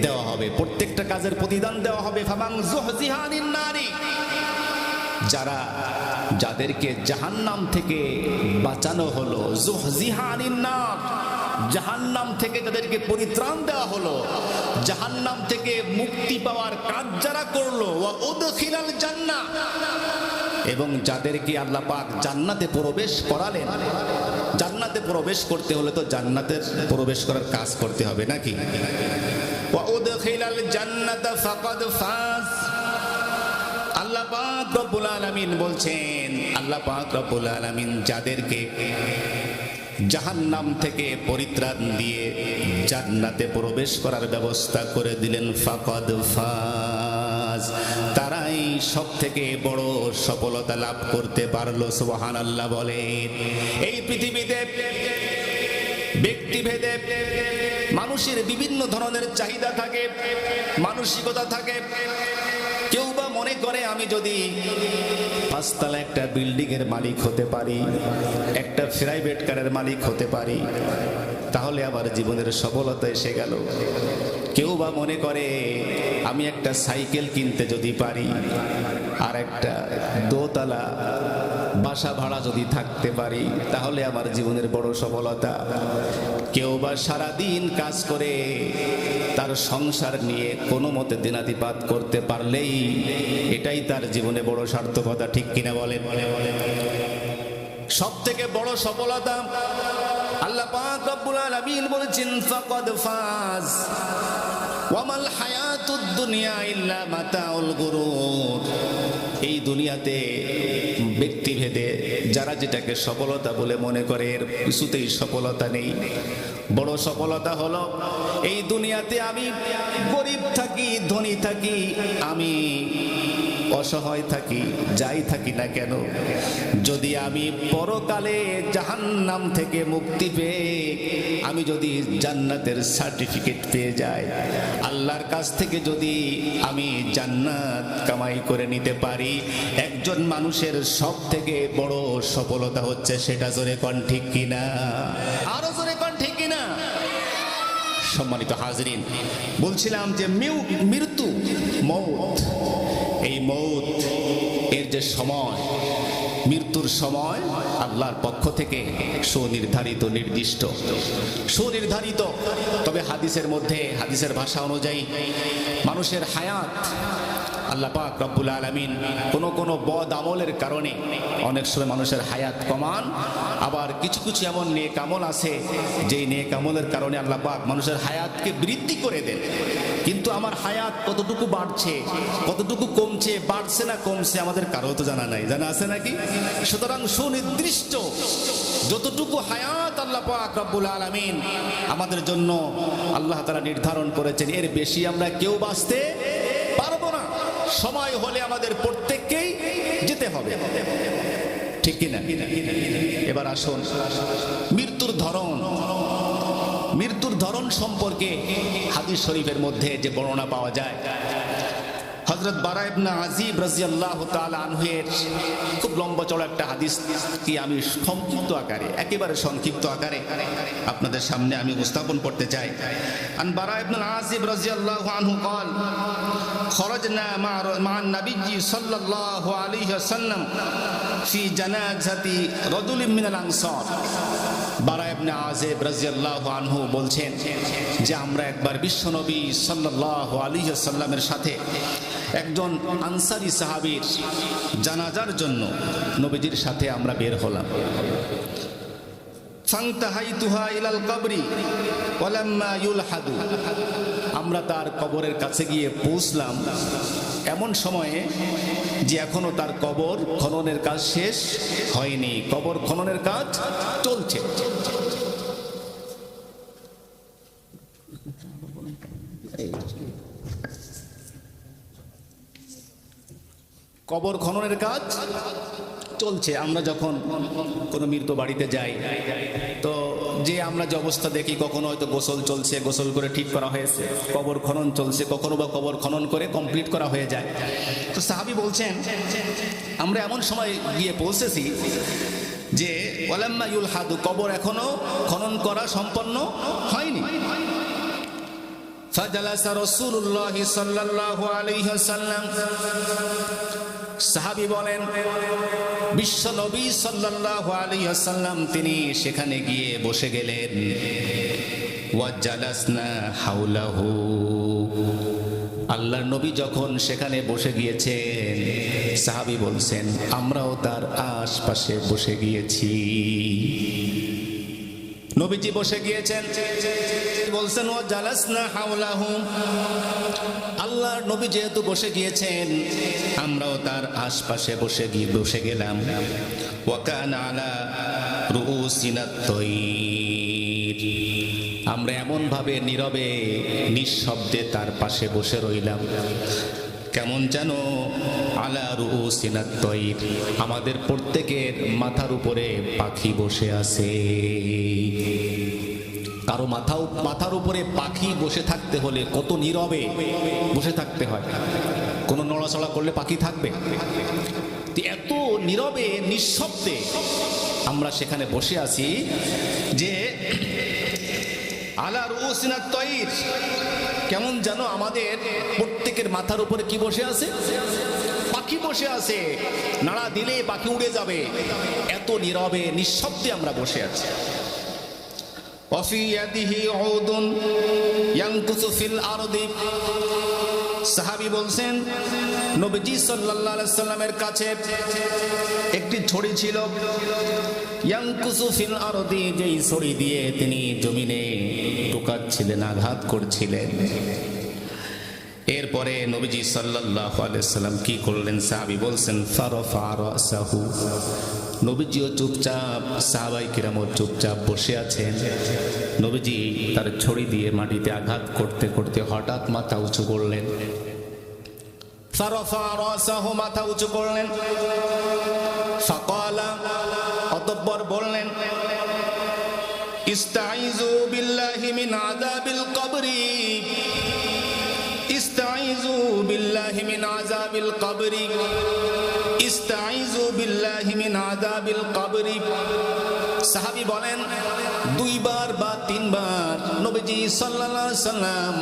দেওয়া হবে। প্রত্যেকটা কাজের প্রতিদান দেওয়া হবে। ফামান যুহজিহা আনিন নারি, যাদেরকে জাহান্নাম থেকে বাঁচানো হলো, যুহজিহা আনিন নার, জাহান্নাম থেকে যাদেরকে পরিত্রাণ দেওয়া হলো, জাহান্নাম থেকে মুক্তি পাওয়ার কাজ যারা করলো, ওয়া উদখিলাল জান্নাহ, এবং যাদেরকে আল্লাহ পাক জান্নাতে প্রবেশ করালেন। জান্নাতে প্রবেশ করতে হলে তো জান্নাতের প্রবেশ করার কাজ করতে হবে নাকি? ওয়া উদখিলাল জান্নাতা ফাকাদ ফাজ। আল্লাহ পাক রব্বুল আলামিন বলছেন, আল্লাহ পাক রব্বুল আলামিন যাদেরকে জাহান্নাম থেকে পরিত্রাণ দিয়ে জান্নাতে প্রবেশ করার ব্যবস্থা করে দিলেন, ফাকাদ ফাজ, তারাই সব থেকে বড় সফলতা লাভ করতে পারলো। সুবহানাল্লাহ বলেন। এই পৃথিবীতে ব্যক্তিভেদে মানুষের বিভিন্ন ধরনের চাহিদা থাকে, মানসিকতা থাকে। কেউ বা মনে করে আমি যদি 5 তলা একটা বিল্ডিং এর মালিক হতে পারি, একটা প্রাইভেট কারের মালিক হতে পারি, তাহলে আমার জীবনের সফলতা এসে গেল। কেউ বা মনে করে আমি একটা সাইকেল কিনতে যদি পারি, আর একটা 2 তলা বাসা ভাড়া যদি থাকতে পারি, তাহলে আমার জীবনের বড় সফলতা। কেউ বা সারাদিন কাজ করে তার সংসার নিয়ে কোনো মতে দিনাতিপাত করতে পারলেই এটাই তার জীবনে বড় সার্থকতা। ঠিক কিনা বলেন? সব থেকে বড় সফলতা আল্লাহ পাক রব্বুল আলামিন বলেছেন, ফাকাদ ফাজ ওয়ামাল হায়াতুদ দুনিয়া ইল্লা মাতাউল গুরুর। এই দুনিয়াতে ব্যক্তিভেদে যারা যেটাকে সফলতা বলে মনে করে, এর কিছুতেই সফলতা নেই। বড় সফলতা হলো এই দুনিয়াতে আমি গরিব থাকি, ধনী থাকি, আমি অসহায় থাকি, যাই থাকি না কেন, যদি আমি পরকালে জাহান্নাম থেকে মুক্তি পেয়ে আমি যদি জান্নাতের সার্টিফিকেট পেয়ে যাই, আল্লাহর কাছ থেকে যদি আমি জান্নাত কামাই করে নিতে পারি, একজন মানুষের সব থেকে বড় সফলতা হচ্ছে সেটা। জোরে কোন ঠিক কিনা? আরো জোরে কোন ঠিক কিনা? সম্মানিত হাজরিন, বলছিলাম যে মৃত্যু, মৌত, এই মৌত এর যে সময়, মৃত্যুর সময় আল্লাহর পক্ষ থেকে সুনির্ধারিত, নির্দিষ্ট, সুনির্ধারিত। তবে হাদিসের মধ্যে, হাদিসের ভাষা অনুযায়ী মানুষের হায়াত আল্লাহ পাক রব্বুল আলামিন কোনো বদ আমলের কারণে অনেক সময় মানুষের হায়াত কমান, আবার কিছু কিছু এমন নেক আমল আছে যেই নেক আমলের কারণে আল্লাহ পাক মানুষের হায়াতকে বৃদ্ধি করে দেন। কিন্তু আমার হায়াত কতটুকু বাড়ছে, কতটুকু কমছে, বাড়ছে না কমছে আমাদের কারো তো জানা নাই। জানা আছে নাকি? সুতরাং সুনির্দিষ্ট যতটুকু হায়াত আল্লাহ পাক রব্বুল আলামিন আমাদের জন্য আল্লাহ তাআলা নির্ধারণ করেছেন, এর বেশি আমরা কেউ বাঁচতে পারবো না। সময় হলে আমাদের প্রত্যেককেই যেতে হবে। ঠিক কিনা? এবার আসুন মৃত্যুর ধরন সম্পর্কে হাদিস শরীফের মধ্যে যে বর্ণনা পাওয়া যায়, হযরত বারা ইবনে আযিব রাদিয়াল্লাহু তাআলা আনহু এর খুব লম্বা চড়া একটা হাদিস কি আমি সংক্ষিপ্ত আকারে, একেবারে সংক্ষিপ্ত আকারে আপনাদের সামনে আমি উপস্থাপন করতে চাই। আন বারা ইবনে আযিব রাদিয়াল্লাহু আনহু قال خرجنا مع النبي صلى الله عليه وسلم في جنازة رجل من الأنصار। বারা ইবনে আযিব রাদিয়াল্লাহু আনহু বলছেন যে আমরা একবার বিশ্বনবী সাল্লাল্লাহু আলাইহি ওয়াসাল্লামের সাথে একজন আনসারী সাহাবীর জানাজার জন্য নবীজির সাথে আমরা বের হলাম। ফান্তাহাইতুহা ইলাল কবরি ওয়ালাম্মা ইউলহাদু, আমরা তার কবরের কাছে গিয়ে পৌঁছলাম এমন সময়ে যে এখনো তার কবর খননের কাজ শেষ হয়নি, কবর খননের কাজ চলছে। কবর খননের কাজ চলছে। আমরা যখন কোনো মৃত বাড়িতে যাই তো যে আমরা যে অবস্থা দেখি, কখনো হয়তো গোসল চলছে, গোসল করে ঠিক করা হয়েছে, কবর খনন চলছে, কখনো বা কবর খনন করে কমপ্লিট করা হয়ে যায়। তো সাহাবী বলছেন আমরা এমন সময় গিয়ে পৌঁছেছি যে ওয়ালাম্মা ইউলহাদু, কবর এখনো খনন করা সম্পন্ন হয়নি। ফাজালাসা রাসূলুল্লাহ সাল্লাল্লাহু আলাইহি ওয়াসাল্লাম, সাহাবী বলেন বিশ্ব নবী সাল্লাল্লাহু আলাইহি ওয়াসাল্লাম তিনি সেখানে গিয়ে বসে গেলেন। ওয়া জালাসনা হাওলাহু, আল্লাহর নবী যখন সেখানে বসে গিয়েছেন, সাহাবী বলছেন আমরাও তার আশপাশে বসে গিয়েছি। নবীজি বসে গিয়েছেন, বলছেন ওয়া জালাসনা হাওলাহু, আল্লাহর নবী যেহেতু বসে গিয়েছেন আমরাও তার আশপাশে বসে গেলাম। ওয়া কানা আলা রুউসিনা তায়র, আমরা এমন ভাবে নীরবে নিঃশব্দে তার পাশে বসে রইলাম, কেমন যেন আলা রুউসিনা তায়র, আমাদের প্রত্যেকের মাথার উপরে পাখি বসে আছে। কারো মাথার উপরে পাখি বসে থাকতে হলে কত নীরবে বসে থাকতে হয়, কোনো নড়াচড়া করলে পাখি থাকবে? এত নীরবে নিঃশব্দে আমরা সেখানে বসে আছি যে আলা রুউসিনা তায়র, কেমন যেন আমাদের প্রত্যেকের মাথার উপরে কি বসে আছে? পাখি বসে আছে, নাড়া দিলে পাখি উড়ে যাবে, এত নীরবে নিঃশব্দে আমরা বসে আছি। ওয়াফি ইয়াদিহি উদুন ইয়ানকুসু ফিল আরদি, সাহাবী বলছেন নবীজি সাল্লাল্লাহু আলাইহি সাল্লামের কাছে একটি ছড়ি ছিল, ইয়ানকুসু ফিল আরদি, যেই ছড়ি দিয়ে তিনি জমিনে টোকাচ্ছিলেন, আঘাত করছিলেন। এরপরে নবীজি সাল্লাল্লাহু আলাইহি সাল্লাম কি করলেন? সাহাবী বলছেন ফারাফা রাসাহু, নবীজিও চুপচাপ, সাহাবায়ে কিরামও চুপচাপ বসে আছেন। নবীজি তার ছড়ি দিয়ে মাটিতে আঘাত করতে করতে হঠাৎ মাথা উঁচু করলেন, ফারাফা রাসাহু, মাথা উঁচু করলেন। ফাকালা, অতঃপর বললেন ইস্তাইযু বিল্লাহি মিন আযাবিল কবরি, ইস্তাইযু বিল্লাহি মিন আযাবিল কবরি, ইস্তাইযু বিল্লাহি মিন আযাবিল কবরি। সাহাবী বলেন দুইবার বা তিনবার নবীজি সাল্লাল্লাহু আলাইহি সাল্লাম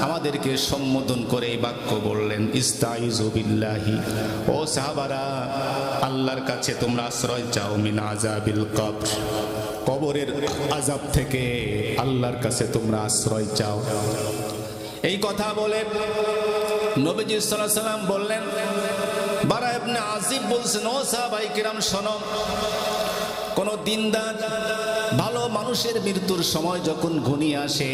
আমাদেরকে সম্বোধন করে এই বাক্য বললেন, ইস্তাইযু বিল্লাহি, ও সাহাবারা আল্লাহর কাছে তোমরা আশ্রয় চাও, মিন আযাবিল কবর, কবরের আযাব থেকে আল্লাহর কাছে তোমরা আশ্রয় চাও। এই কথা বলে নবীজি সাল্লাল্লাহু আলাইহি সাল্লাম বললেন, বারা ইবনে আজিব বলছেন, ও সাহাবায়ে কিরাম শোনো, কোন দিনদার ভালো মানুষের মৃত্যুর সময় যখন ঘনিয়ে আসে,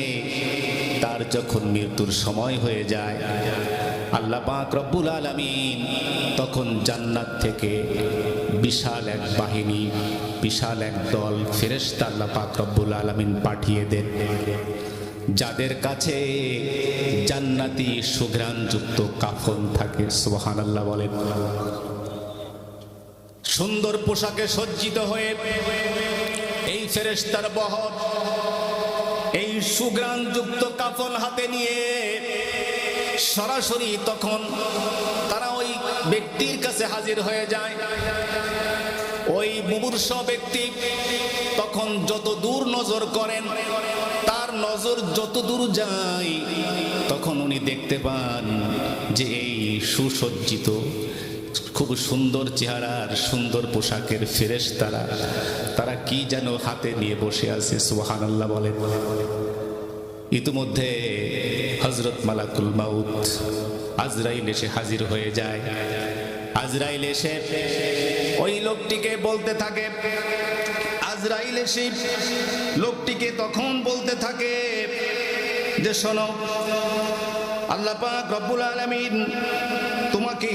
তার যখন মৃত্যুর সময় হয়ে যায়, আল্লাহ পাক রব্বুল আলামিন তখন জান্নাত থেকে বিশাল এক বাহিনী, বিশাল এক দল ফেরেশতা আল্লাহ পাক রব্বুল আলামিন পাঠিয়ে দেন, যাদের কাছে জান্নাতি সুঘ্রাণযুক্ত কাফন থাকে। সুবহানাল্লাহ বলেন। সুন্দর পোশাকে সজ্জিত হয়ে এই ফেরেশতার বহর এই সুঘ্রাণযুক্ত কাফন হাতে নিয়ে সরাসরি তখন তারা ওই ব্যক্তির কাছে হাজির হয়ে যায়। ওই মুমূর্ষ ব্যক্তি তখন যত দূর নজর করেন, তার নজর যত দূর যায়, তখন উনি দেখতে পান যে এই সুসজ্জিত খুব সুন্দর চেহারার সুন্দর পোশাকের ফেরেশতারা তারা কি যেন হাতে নিয়ে বসে আছে। সুবহানাল্লাহ বলেন। ইতিমধ্যে হযরত মালাকুল মাউত আজরাইল এসে হাজির হয়ে যায়। আজরাইল এসে ওই লোকটিকে বলতে থাকে, আজরাইল এসে লোকটিকে তখন বলতে থাকে যে শোনো, আল্লাহ পাক রব্বুল আলামিন তোমাকে,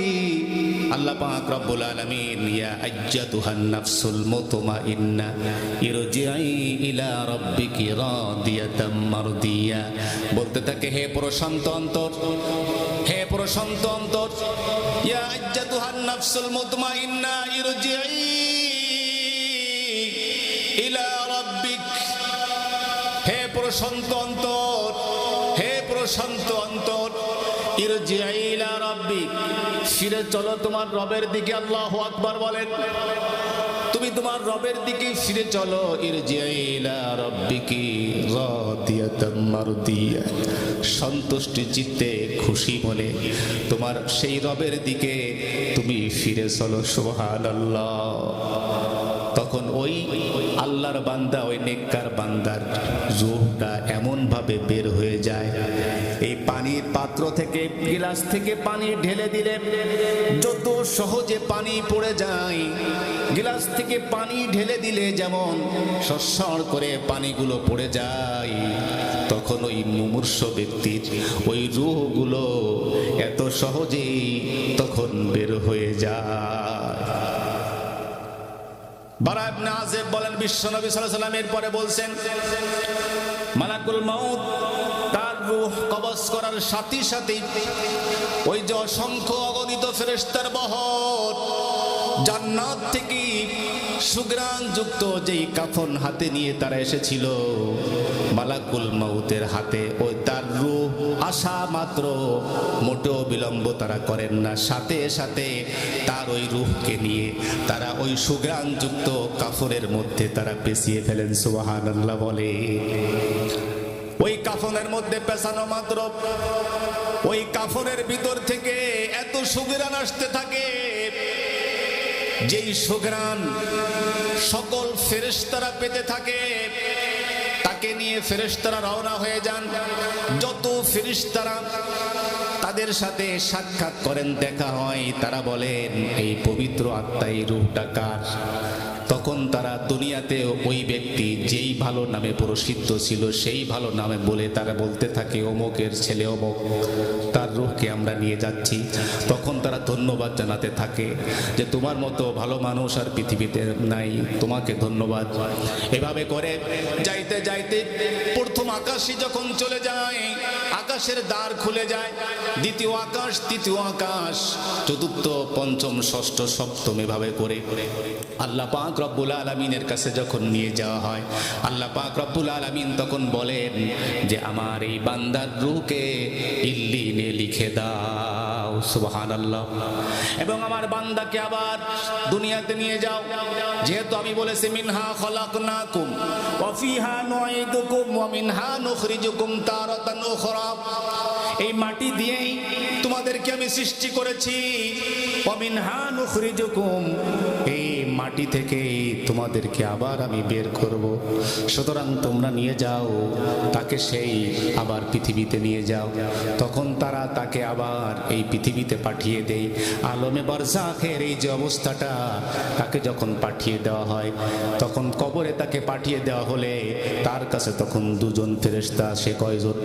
আল্লাহ পাক রব্বুল আলামিন ইয়া আইয়াতুহান নাফসুল মুতমাইন্না ইরজিই ইলা রাব্বিকি রাদিয়াতাম মারদিয়া, বলতে থাকে হে প্রশান্ত অন্তর, হে প্রশান্ত অন্তর, ইয়া আইয়াতুহান নাফসুল মুতমাইন্না ইরজিই ইলা রাব্বিক, হে প্রশান্ত অন্তর, হে প্রশান্ত অন্তর, ইরজিই ইলা রাব্বিক, ফিরে চলো তোমার রবের দিকে। আল্লাহু আকবার বলেন। তুমি তোমার রবের দিকে ফিরে চলো। ইরজিই ইলা রাব্বিকি রাদিয়াতাম মারদিয়া, সন্তুষ্টি চিত্তে খুশি মনে তোমার সেই রবের দিকে তুমি ফিরে চলো। সুবহানাল্লাহ। তখন ওই আল্লাহর বান্দা, ওই নেককার বান্দার রূহটা এমন ভাবে বের হয়ে যায়, এই পানির পাত্র থেকে, গিলাস থেকে পানি ঢেলে দিলে যত সহজে পানি পড়ে যায়, গিলাস থেকে পানি ঢেলে দিলে যেমন সরসর করে পানিগুলো পড়ে যায়, তখন ওই মুমূর্ষ ব্যক্তির ওই রূহগুলো এত সহজেই তখন বের হয়ে যায়। বারা ইবনে আযিব বলেন, বিশ্বনবী সাল্লাল্লাহু আলাইহি ওয়াসাল্লামের পরে বলছেন, মালাকুল মাউত তার রূহ কবজ করার সাথে সাথে ওই যে অসংখ্য অগণিত ফেরেশতার বহর জান্নাত থেকে সুগ্রাণ যুক্ত যেই কাফন হাতে নিয়ে তারা এসেছিল, মালাকুল মাউতের হাতে ওই তার রূহ আসা মাত্র মোটেও বিলম্ব তারা করেন না, সাথে সাথে তার ওই রূহকে নিয়ে তারা ওই সুগ্রাণ যুক্ত কাফনের মধ্যে তারা পেঁচিয়ে ফেলেন। সুবহানাল্লাহ বলে। ওই কাফনের মধ্যে পেছানো মাত্র ওই কাফনের ভিতর থেকে এত সুগ্রাণ আসতে থাকে, যেই সুগ্রাণ সকল ফেরেশতারা পেতে থাকে, তাকে নিয়ে ফেরেশতারা রওনা হয়ে যান। যত ফেরেশতারা তাদের সাথে সাক্ষাৎ করেন, দেখা হয়, তারা বলেন এই পবিত্র আত্মা, এই রূহটা কার? তখন তারা দুনিয়াতে ওই ব্যক্তি যেই ভালো নামে প্রসিদ্ধ ছিল সেই ভালো নামে বলে তারা বলতে থাকে অমুকের ছেলে অমুক, তার রূহকে আমরা নিয়ে যাচ্ছি। তখন তারা ধন্যবাদ জানাতে থাকে যে তোমার মতো ভালো মানুষ আর পৃথিবীতে নাই, তোমাকে ধন্যবাদ। এভাবে করে যাইতে যাইতে প্রথম আকাশে যখন চলে যায়, আকাশের দ্বার খুলে যায়, দ্বিতীয় আকাশ, তৃতীয় আকাশ, চতুর্থ, পঞ্চম, ষষ্ঠ, সপ্তম, এভাবে করে আল্লাহ পাক রব্বুল আলামিনের কাছে যখন নিয়ে যাওয়া হয়, আল্লাহ পাক রব্বুল আলামিন তখন বলেন যে আমার এই বান্দার রূহকে ইল্লিনে লিখে দাও। সুবহানাল্লাহ। এবং আমার বান্দাকে আবার দুনিয়াতে নিয়ে যাও, যেহেতু আমি বলেছি মিনহা খলাকনাকুম ওয়া ফিহা নুঈদুকুম ওয়া মিনহা নুখরিজুকুম তারাতান উখরা, এই মাটি দিয়েই তোমাদেরকে আমি সৃষ্টি করেছি, ওয়া মিনহা নুখরিজুকুম, এই মাটি থেকে তোমাদেরকে আবার আমি বের করব। সুতরাং তোমরা নিয়ে যাও তাকে, সেই আবার পৃথিবীতে নিয়ে যাও। তখন তারা তাকে আবার এই পৃথিবীতে পাঠিয়ে দেয়। আলমে বারজাখের এই যে অবস্থাটা, তাকে যখন পাঠিয়ে দেওয়া হয়, তখন কবরে তাকে পাঠিয়ে দেওয়া হলে তার কাছে তখন দুজন ফেরেশতা, সে কয়জন?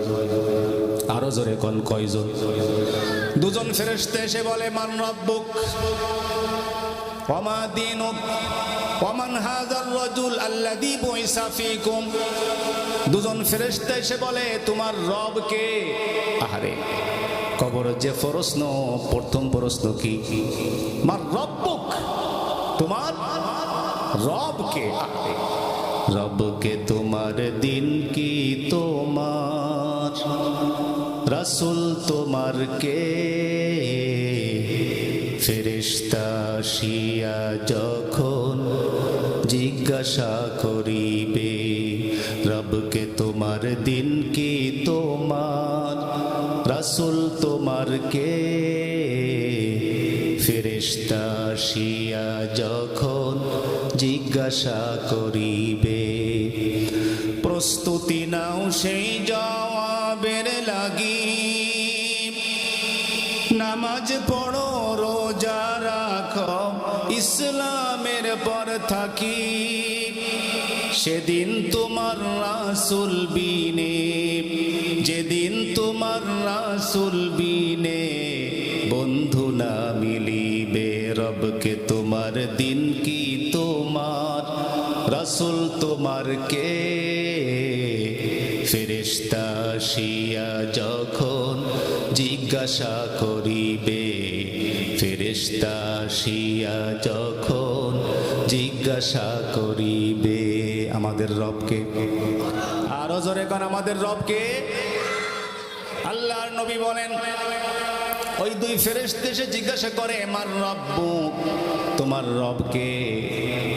আরো জোরে কোন কয়জন? দুজন ফেরেশতা এসে বলে মান রব্বুক ওয়া মা দীনুক ওয়া মান হাযার রাজুল আল্লাযী বুইসা ফীকুম। দুজন ফেরেশতা এসে বলে তোমার রব কে? আরে কবরের যে প্রশ্ন, প্রথম প্রশ্ন কি? মান রব্বুক, তোমার রব কে? রবকে তোমার, দিন কি তোমার, রাসূল তোমার কে? ফেরেশতা আসিয়া যখন জিজ্ঞাসা করিবে রবকে তোমার, দিন কি তোমার, রাসূল তোমার কে? ফেরেশতা আসিয়া যখন জিজ্ঞাসা করিবে, প্রস্তুতি নাও সেই জবাবের লাগি, নামাজ পড়ো, রোজা রাখো, ইসলামের পর থাকি, সেদিন তোমার রাসূল বিনে, যেদিন তোমার রাসূল বিনে বন্ধু না মিলিবে রবকে তোমার দিন কি তোমার রাসূল তোমার কে। ফেরেশতা আসিয়া যখন জিজ্ঞাসা করিবে, ফেরেশতা আসিয়া যখন জিজ্ঞাসা করিবে আমাদের রবকে। আরো জোরে কোন আমাদের রবকে। আল্লাহর নবী বলেন ওই দুই ফেরেশতা এসে জিজ্ঞাসা করে মার রব্বু, তোমার রবকে।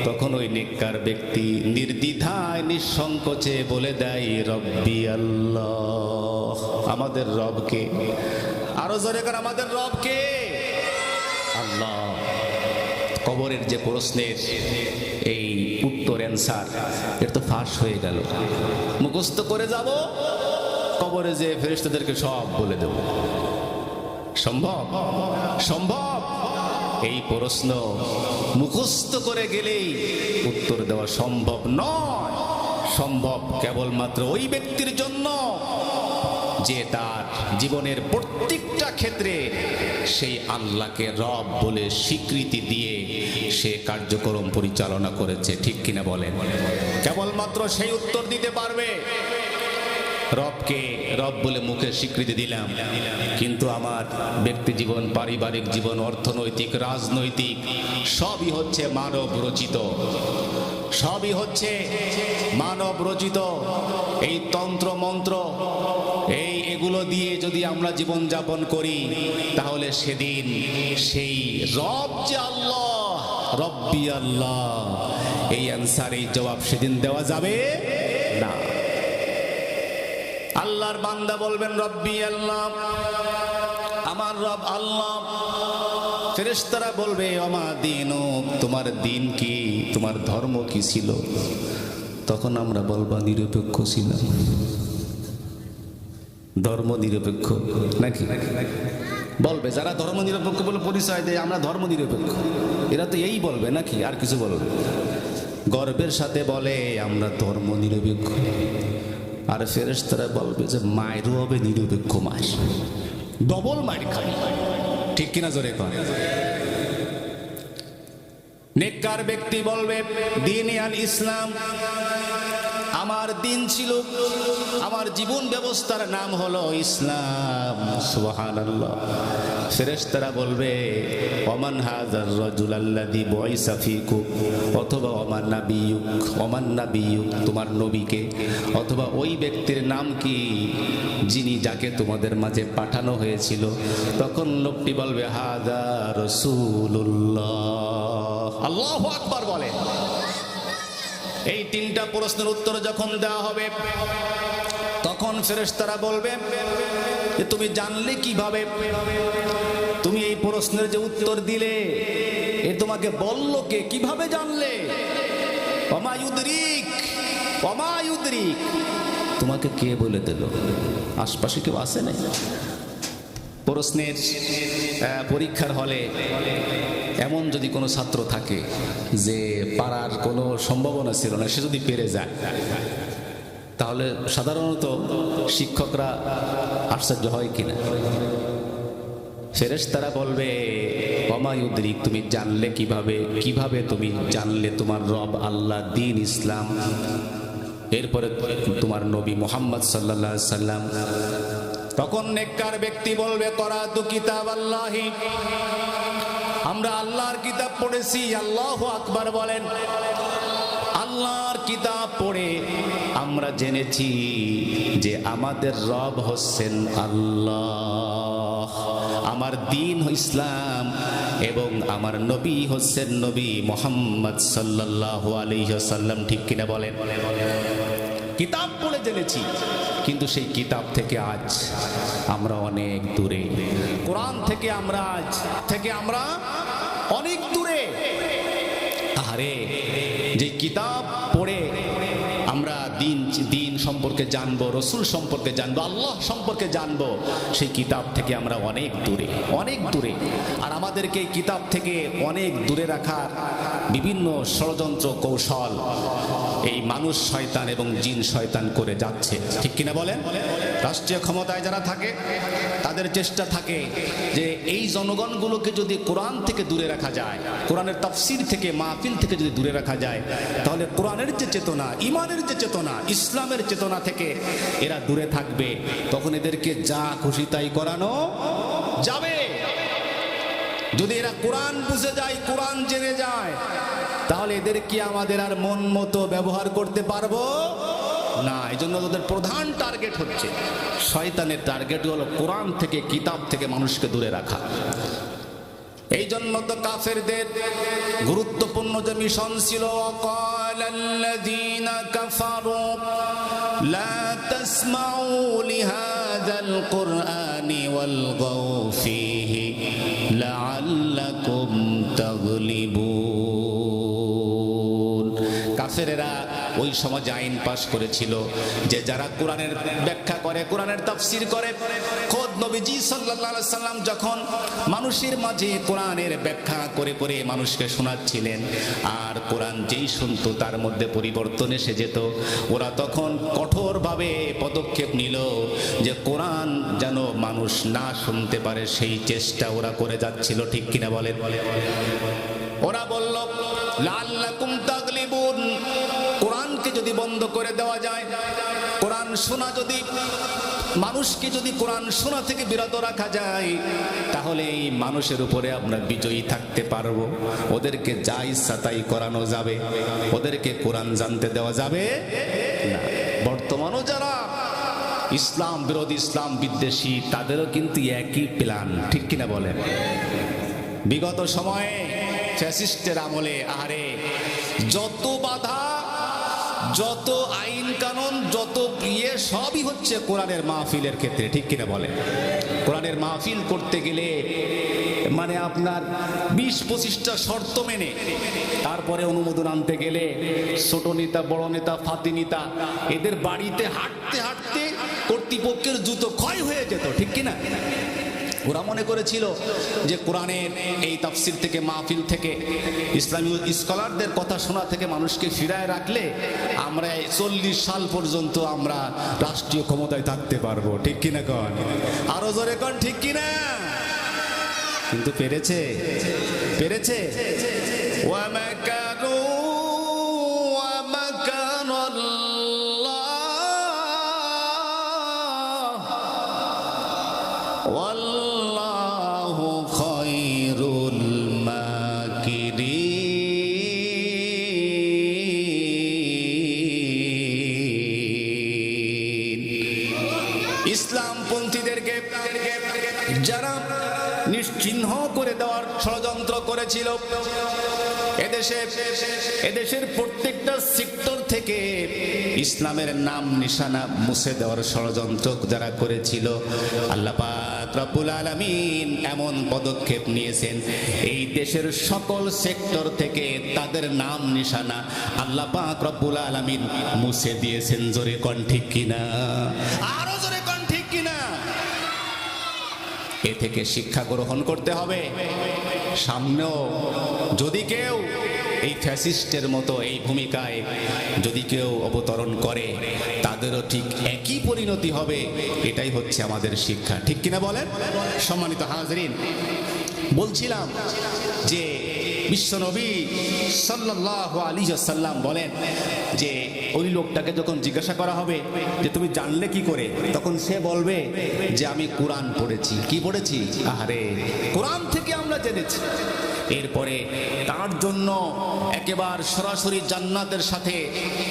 তখন ওই নেককার ব্যক্তি নির্দ্বিধায় নিঃসংকোচে বলে দেয় রব্বি আল্লাহ, আমাদের রবকে। আরো জোরে করে আমাদের রবকে। আল্লাহ। কবরের যে প্রশ্নের এই উত্তর অ্যান্সার এর তো ফাঁস হয়ে গেল, মুখস্থ করে যাব, কবরে যে ফেরেশতাদেরকে সব বলে দেব। সম্ভব? সম্ভব? এই প্রশ্ন মুখস্থ করে গেলেই উত্তর দেওয়া সম্ভব নয়। সম্ভব কেবলমাত্র ওই ব্যক্তির জন্য যে তার জীবনের প্রত্যেকটা ক্ষেত্রে সেই আল্লাহকে রব বলে স্বীকৃতি দিয়ে সে কার্যক্রম পরিচালনা করেছে। ঠিক কিনা বলেন? কেবলমাত্র সেই উত্তর দিতে পারবে। রবকে রব বলে মুখে স্বীকৃতি দিলাম, কিন্তু আমার ব্যক্তি জীবন, পারিবারিক জীবন, অর্থনৈতিক, রাজনৈতিক সবই হচ্ছে মানব রচিত, সবই হচ্ছে মানব রচিত। এই তন্ত্র মন্ত্র এগুলো দিয়ে যদি আমরা জীবন যাপন করি, তাহলে সেদিন সেই রব যে আল্লাহ, রব্বি আল্লাহ, এই অ্যান্সার, এই জবাব সেদিন দেওয়া যাবে না। আল্লাহর বান্দা বলবেন রব্বি আল্লাহ, আমার রব আল্লাহ। ফেরেশতারা বলবে ওমা দীনুক, তোমার দিন কি, তোমার ধর্ম কি ছিল? তখন আমরা বলবো নিরপেক্ষ ছিলাম। ধর্ম নিরপেক্ষ নাকি? বলবে যারা ধর্ম নিরপেক্ষ বলে পরিচয় দেয় আমরা ধর্ম নিরপেক্ষ, এরা তো এই বলবে নাকি, আর কিছু বলবে? গর্বের সাথে বলে আমরা ধর্ম নিরপেক্ষ। আর ফেরেশতারা বলবে যে মায়েরও হবে নিরপেক্ষ মাস, ডবল মাইর খাই। ঠিক কিনা জোরে কর। নেককার ব্যক্তি বলবে দ্বীনে আল ইসলাম, আমার দিন ছিল, আমার জীবন ব্যবস্থার নাম হলো ইসলাম। সুবহানাল্লাহ। ফেরেশতারা বলবে ওমান হাযার রাজুল আল্লাযী বুইসা ফীকুম, অথবা ওমান নাবিয়ুক, ওমান নাবিয়ুক, তোমার নবীকে, অথবা ওই ব্যক্তির নাম কি যিনি, যাকে তোমাদের মাঝে পাঠানো হয়েছিল। তখন লোকটি বলবে হাযা রাসূলুল্লাহ। আল্লাহু আকবার বলে। এই তিনটা প্রশ্নের উত্তর যখন দেওয়া হবে, তখন ফেরেশতারা বলবে যে তুমি জানলে কিভাবে? তুমি এই প্রশ্নের যে উত্তর দিলে এ তোমাকে বলল কে, কিভাবে জানলে? ওমা ইউদরিক, ওমা ইউদরিক, তোমাকে কে বলে দিল? আশপাশে কেউ আসে নাই? প্রশ্নের পরীক্ষার হলে এমন যদি কোনো ছাত্র থাকে যে পারার কোনো সম্ভাবনা ছিল না, সে যদি পেরে যায়, তাহলে সাধারণত শিক্ষকরা আশ্চর্য হয় কিনা? ফেরেশতারা বলবে ওমা ইউদরিক, তুমি জানলে কিভাবে? কিভাবে তুমি জানলে তোমার রব আল্লাহ, দ্বীন ইসলাম, এরপরে তোমার নবী মুহাম্মদ সাল্লাল্লাহু আলাইহি সাল্লাম? তখন নেককার ব্যক্তি বলবে করাতু কিতাব আল্লাহি, আমরা আল্লাহর কিতাব পড়েছি। আল্লাহু আকবার বলেন। আল্লাহর কিতাব পড়ে আমরা জেনেছি যে আমাদের রব হচ্ছেন আল্লাহ, আমার দ্বীন ইসলাম, এবং আমার নবী হচ্ছেন নবী মুহাম্মদ সাল্লাল্লাহু আলাইহি ওয়াসাল্লাম। ঠিক কিনা বলেন? কিতাব পড়ে জেনেছি, কিন্তু সেই কিতাব থেকে আজ আমরা অনেক দূরে। কোরআন থেকে আমরা অনেক দূরে। আরে যে কিতাব পড়ে আমরা দিন সম্পর্কে জানবো, রসুল সম্পর্কে জানবো, আল্লাহ সম্পর্কে জানবো, সেই কিতাব থেকে আমরা অনেক দূরে, অনেক দূরে। আর আমাদেরকে এই কিতাব থেকে অনেক দূরে রাখার বিভিন্ন ষড়যন্ত্র কৌশল এই মানুষ শয়তান এবং জিন শয়তান করে যাচ্ছে, ঠিক কিনা বলেন? রাষ্ট্রীয় ক্ষমতায় যারা থাকে তাদের চেষ্টা থাকে যে এই জনগণগুলোকে যদি কোরআন থেকে দূরে রাখা যায়, কোরআনের তাফসীর থেকে, মাহফিল থেকে যদি দূরে রাখা যায়, তাহলে কোরআনের যে চেতনা, ইমানের যে চেতনা, ইসলামের চেতনা থেকে এরা দূরে থাকবে। তখন এদেরকে যা খুশি তাই করানো যাবে। যদি এরা কোরআন বুঝে যায়, কোরআন জেনে যায়, তাহলে এদের কি আমাদের আর মন মতো ব্যবহার করতে পারবো না। এই জন্য ওদের প্রধান টার্গেট হচ্ছে, শয়তানের টার্গেট হলো কোরআন থেকে, কিতাব থেকে মানুষকে দূরে রাখা। এই জন্য তো কাফেরদের গুরুত্বপূর্ণ যে মিশন ছিল, ওয়াকালাল্লাযীনা কাফারু লা তাসমাউ লিহাযাল কুরআনি ওয়ালগাউ ফীহি লাআল্লাকুম তাগলিবুন। কাফেরেরা ওই সমাজ আইন পাশ করেছিল যে যারা কোরআনের ব্যাখ্যা করে, কোরআনের তাফসীর করে, খোদ নবীজি সাল্লাল্লাহু আলাইহি সাল্লাম যখন মানুষের মাঝে কোরআনের ব্যাখ্যা করে করে মানুষকে শোনাচ্ছিলেন, আর কোরআন যেই শুনতো তার মধ্যে পরিবর্তন এসে যেত, ওরা তখন কঠোরভাবে পদক্ষেপ নিল যে কোরআন যেন মানুষ না শুনতে পারে, সেই চেষ্টা ওরা করে যাচ্ছিল, ঠিক কিনা বলেন? ওরা বলল লাআল্লাকুম তাগলিবুন, কোরআনকে যদি বন্ধ করে দেওয়া যায়, কোরআন শোনা যদি, মানুষকে যদি কোরআন শোনা থেকে বিরত রাখা যায়, তাহলে এই মানুষের উপরে আমরা বিজয়ী থাকতে পারবো। ওদেরকে যা ইচ্ছা তাই করানো যাবে, ওদেরকে কোরআন জানতে দেওয়া যাবে না। বর্তমানও যারা ইসলাম বিরোধী, ইসলাম বিদ্বেষী, তাদেরও কিন্তু একই প্ল্যান, ঠিক কিনা বলেন? বিগত সময়ে ফ্যাসিস্টের আমলে আহারে যত বাধা, যত আইন কানুন, যত প্রিয়, সবই হচ্ছে কোরআনের মাহফিলের ক্ষেত্রে, ঠিক কিনা বলে? কোরআনের মাহফিল করতে গেলে মানে আপনার 20-25টা শর্ত মেনে তারপরে অনুমোদন আনতে গেলে ছোট নেতা, বড় নেতা, ফাতি নেতা, এদের বাড়িতে হাঁটতে হাঁটতে কর্তৃপক্ষের জুতো ক্ষয় হয়ে যেত, ঠিক কিনা? ওরা মনে করেছিল যে কোরআনের এই তাফসীর থেকে, মাহফিল থেকে, ইসলামী স্কলারদের কথা শোনা থেকে মানুষকে ফিরায় রাখলে আমরা 40 সাল পর্যন্ত আমরা রাষ্ট্রীয় ক্ষমতায় থাকতে পারবো, ঠিক কিনা কন? আরো জোরে কন, ঠিক কিনা? কিন্তু পেরেছে, পেরেছে? ওয়া মাকারু ওয়া মাকারাল্লাহ ওয়াল্লাহু খায়রুল মাকিরিন। ইসলামপন্থীদেরকে যারা নিশ্চিহ্ন করে দেওয়ার ষড়যন্ত্র করেছিল, এদেশের প্রত্যেকটা সেক্টর থেকে ইসলামের নাম নিশানা মুছে দেওয়ার ষড়যন্ত্র যারা করেছিল, আল্লাহ পাক রব্বুল আলামিন এমন পদক্ষেপ নিয়েছেন, এই দেশের সকল সেক্টর থেকে তাদের নাম নিশানা আল্লাহ পাক রব্বুল আলামিন মুছে দিয়েছেন। জোরে কোন ঠিক কিনা? আরো জোরে কোন ঠিক কিনা? এ থেকে শিক্ষা গ্রহণ করতে হবে। সামনেও যদি কেউ এই ফ্যাসিস্টের মতো এই ভূমিকায় যদি কেউ অবতরণ করে, তাদেরও ঠিক একই পরিণতি হবে। এটাই হচ্ছে আমাদের শিক্ষা, ঠিক কিনা বলেন? সম্মানিত হাজরিন, বলছিলাম যে বিশ্বনবী সাল্লাল্লাহু আলাইহি ওয়াসাল্লাম বলেন যে ওই লোকটাকে যখন জিজ্ঞাসা করা হবে যে তুমি জানলে কি করে, তখন সে বলবে যে আমি কোরআন পড়েছি। কি পড়েছি? আহারে, কোরআন থেকে আমরা জেনেছি। এরপরে তার জন্য একেবারে সরাসরি জান্নাতের সাথে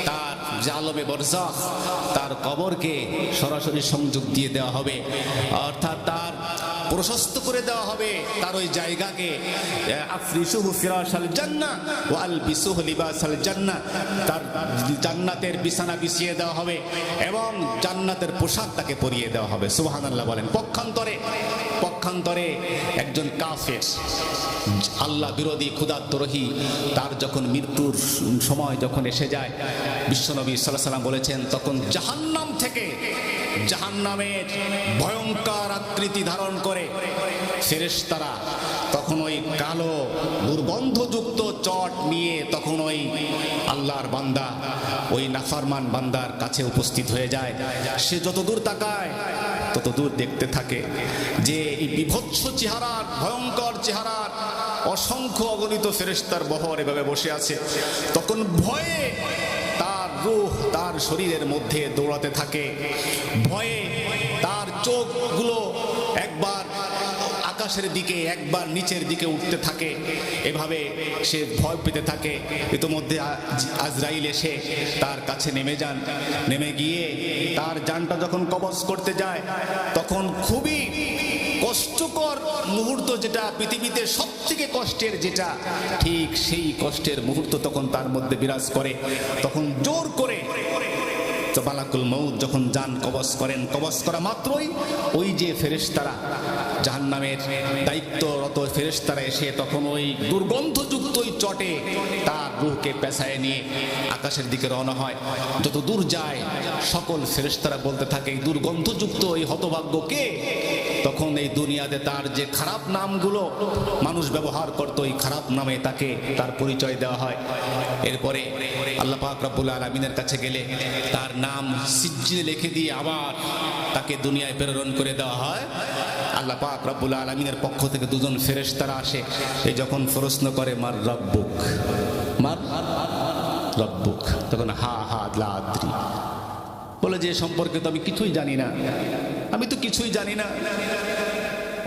তার যে আলমে বরজাখ, তার কবরকে সরাসরি সংযোগ দিয়ে দেওয়া হবে, অর্থাৎ তার প্রশস্ত করে দেওয়া হবে তার ওই জায়গাকে। আফরিশুহু ফিরাশাল জান্নাহ ওয়া আলবিসুহু লিবাসাল জান্নাহ, তার জান্নাতের বিছানা বিছিয়ে দেওয়া হবে এবং জান্নাতের পোশাক তাকে পরিয়ে দেওয়া হবে। সুবহানাল্লাহ বলেন। পক্ষান্তরে পক্ষান্তরে একজন কাফের, আল্লাহ বিরোধী, ক্ষুধাদ্রোহী, তার যখন মৃত্যুর সময় যখন এসে যায়, বিশ্বনবী সাল্লাল্লাহু আলাইহি ওয়াসাল্লাম বলেছেন তখন জাহান্নাম থেকে, জাহান্নামের ভয়ঙ্কর আকৃতি ধারণ করে ফেরেশতারা তখন ওই কালো দুর্গন্ধযুক্ত চট নিয়ে তখন ওই আল্লাহর বান্দা, ওই নাফরমান বান্দার কাছে উপস্থিত হয়ে যায়। সে যত দূর তাকায় তত দূর দেখতে থাকে যে এই বিভৎস চেহারার, ভয়ঙ্কর চেহারার অসংখ্য অগণিত ফেরেশতার বহর এভাবে বসে আছে। তখন ভয়ে তার রূহ তার শরীরের মধ্যে দৌড়াতে থাকে, ভয়ে তার চোখগুলো একবার আকাশের দিকে একবার নিচের দিকে উঠতে থাকে, এভাবে সে ভয় পেতে থাকে। ইতোমধ্যে আজরাইল এসে তার কাছে নেমে যান, নেমে গিয়ে তার জানটা যখন কবজ করতে যায় তখন খুবই কষ্টকর মুহূর্ত, যেটা পৃথিবীতে সব থেকে কষ্টের, যেটা ঠিক সেই কষ্টের মুহূর্ত তখন তার মধ্যে বিরাজ করে। তখন জোর করে মালাকুল মউত যখন জান কবজ করেন, কবজ করা মাত্রই ওই যে ফেরেশতারা, জাহান্নামের দায়িত্বরত ফেরেশতারা এসে তখন ওই দুর্গন্ধযুক্ত ওই চটে তার রূহকে পেঁচায় নিয়ে আকাশের দিকে রওনা হয়। যত দূর যায় সকল ফেরেশতারা বলতে থাকে এই দুর্গন্ধযুক্ত এই হতভাগ্য কে? তখন এই দুনিয়াতে তার যে খারাপ নামগুলো মানুষ ব্যবহার করত, এই খারাপ নামে তাকে তার পরিচয় দেওয়া হয়। এরপরে আল্লাহ পাক রব্বুল আলামিনের কাছে গেলে তার নাম সিজ্জিলে লিখে দিয়ে আবার তাকে দুনিয়ায় প্রেরণ করে দেওয়া হয়। আল্লাহ পাক রব্বুল আলামিনের পক্ষ থেকে দুজন ফেরেশতারা আসে, এই যখন প্রশ্ন করে মার রব্বুক, মার রব্বুক, তখন হা হা লা আদ্রি, বলে যে সম্পর্কে তো আমি কিছুই জানি না, আমি তো কিছুই জানি না।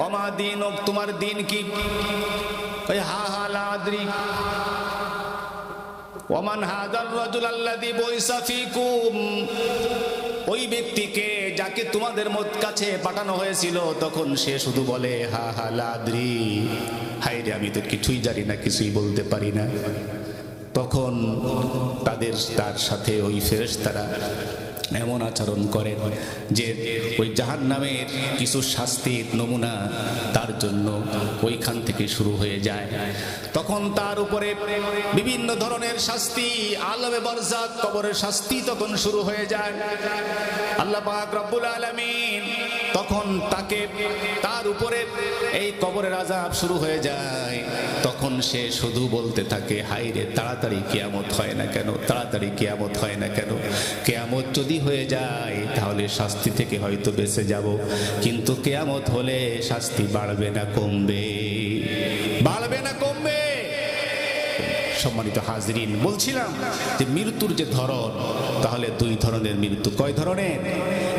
ওমা দীনুক, তোমার দিন কি? হা হা লা আদ্রি। ওমান হাদার রাজুল আল্লাযী বুইসা ফীকুম, ওই ব্যক্তিকে যাকে তোমাদের কাছে পাঠানো হয়েছিল, তখন সে শুধু বলে হা হা লা আদ্রি, হায় রে আমি তো কিছুই জানি না, কিছুই বলতে পারি না। তখন তার সাথে ওই ফেরেশতারা এমন আচরণ করেন যে ওই জাহান্নামের কিছু শাস্তির নমুনা তার জন্য ওইখান থেকে শুরু হয়ে যায়। তখন তার উপরে বিভিন্ন ধরনের শাস্তি, আযাবে বারযাখ, কবরের শাস্তি তখন শুরু হয়ে যায়। আল্লাহ পাক রব্বুল আলামিন তখন তাকে, তার উপরে এই কবরের আযাব শুরু হয়ে যায়। তখন সে শুধু বলতে থাকে হায় রে, তাড়াতাড়ি কিয়ামত হয় না কেন, তাড়াতাড়ি কিয়ামত হয় না কেন? কিয়ামত যদি হয়ে যায় তাহলে শাস্তি থেকে হয়তো বেঁচে যাব, কিন্তু কিয়ামত হলে শাস্তি বাড়বে না কমবে? বাড়বে না কমবে? সম্মানিত হাজরিন, বলছিলাম যে মৃত্যুর যে ধরন, তাহলে দুই ধরনের মৃত্যু। কয় ধরনের?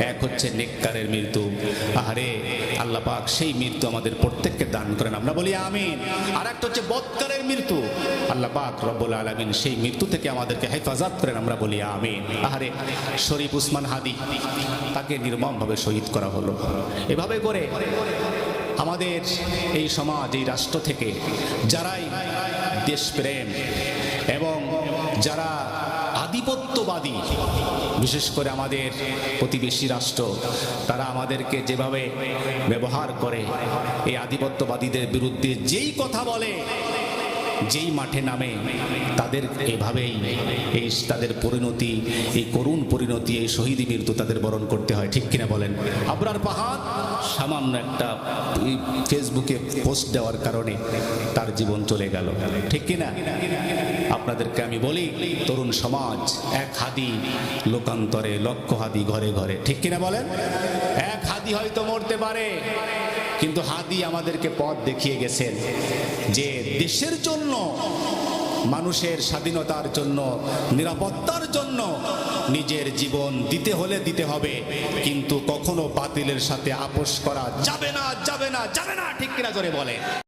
এক হচ্ছে নেককারের মৃত্যু, আহারে আল্লাহ পাক সেই মৃত্যু আমাদের প্রত্যেককে দান করেন, আমরা বলি আমিন। আর একটা হচ্ছে বদকারের মৃত্যু, আল্লাহ পাক রব্বুল আলামিন সেই মৃত্যু থেকে আমাদেরকে হেফাজত করেন, আমরা বলি আমিন। আহারে শরীফ উসমান হাদি, তাকে নির্মমভাবে শহীদ করা হলো। এভাবে করে আমাদের এই সমাজ, এই রাষ্ট্র থেকে যারাই দেশপ্রেম এবং যারা আধিপত্যবাদী, বিশেষ করে আমাদের প্রতিবেশী রাষ্ট্র, তারা আমাদেরকে যেভাবে ব্যবহার করে, এই আধিপত্যবাদীদের বিরুদ্ধে যেই কথা বলে, যেই মাঠে নামে, তাদের এভাবেই এই তাদের পরিণতি, এই করুণ পরিণতি, এই শহীদি মৃত্যু তাদের বরণ করতে হয়, ঠিক কিনা বলেন? আবরার পাহাড় সামান্য একটা ফেসবুকে পোস্ট দেওয়ার কারণে তার জীবন চলে গেল, ঠিক কিনা? আপনাদেরকে আমি বলি, তরুণ সমাজ, এক হাদি লোকান্তরে লক্ষ হাদি ঘরে ঘরে, ঠিক কিনা বলেন? এক হাদি হয়তো মরতে পারে, কিন্তু হাদি আমাদেরকে পথ দেখিয়ে গেছেন যে দেশের জন্য, মানুষের স্বাধীনতার জন্য, নিরাপত্তার জন্য নিজের জীবন দিতে হলে দিতে হবে, কিন্তু কখনো বাতিলের সাথে আপোষ করা যাবে না, যাবে না, যাবে না, ঠিক কিনা জোরে বলে।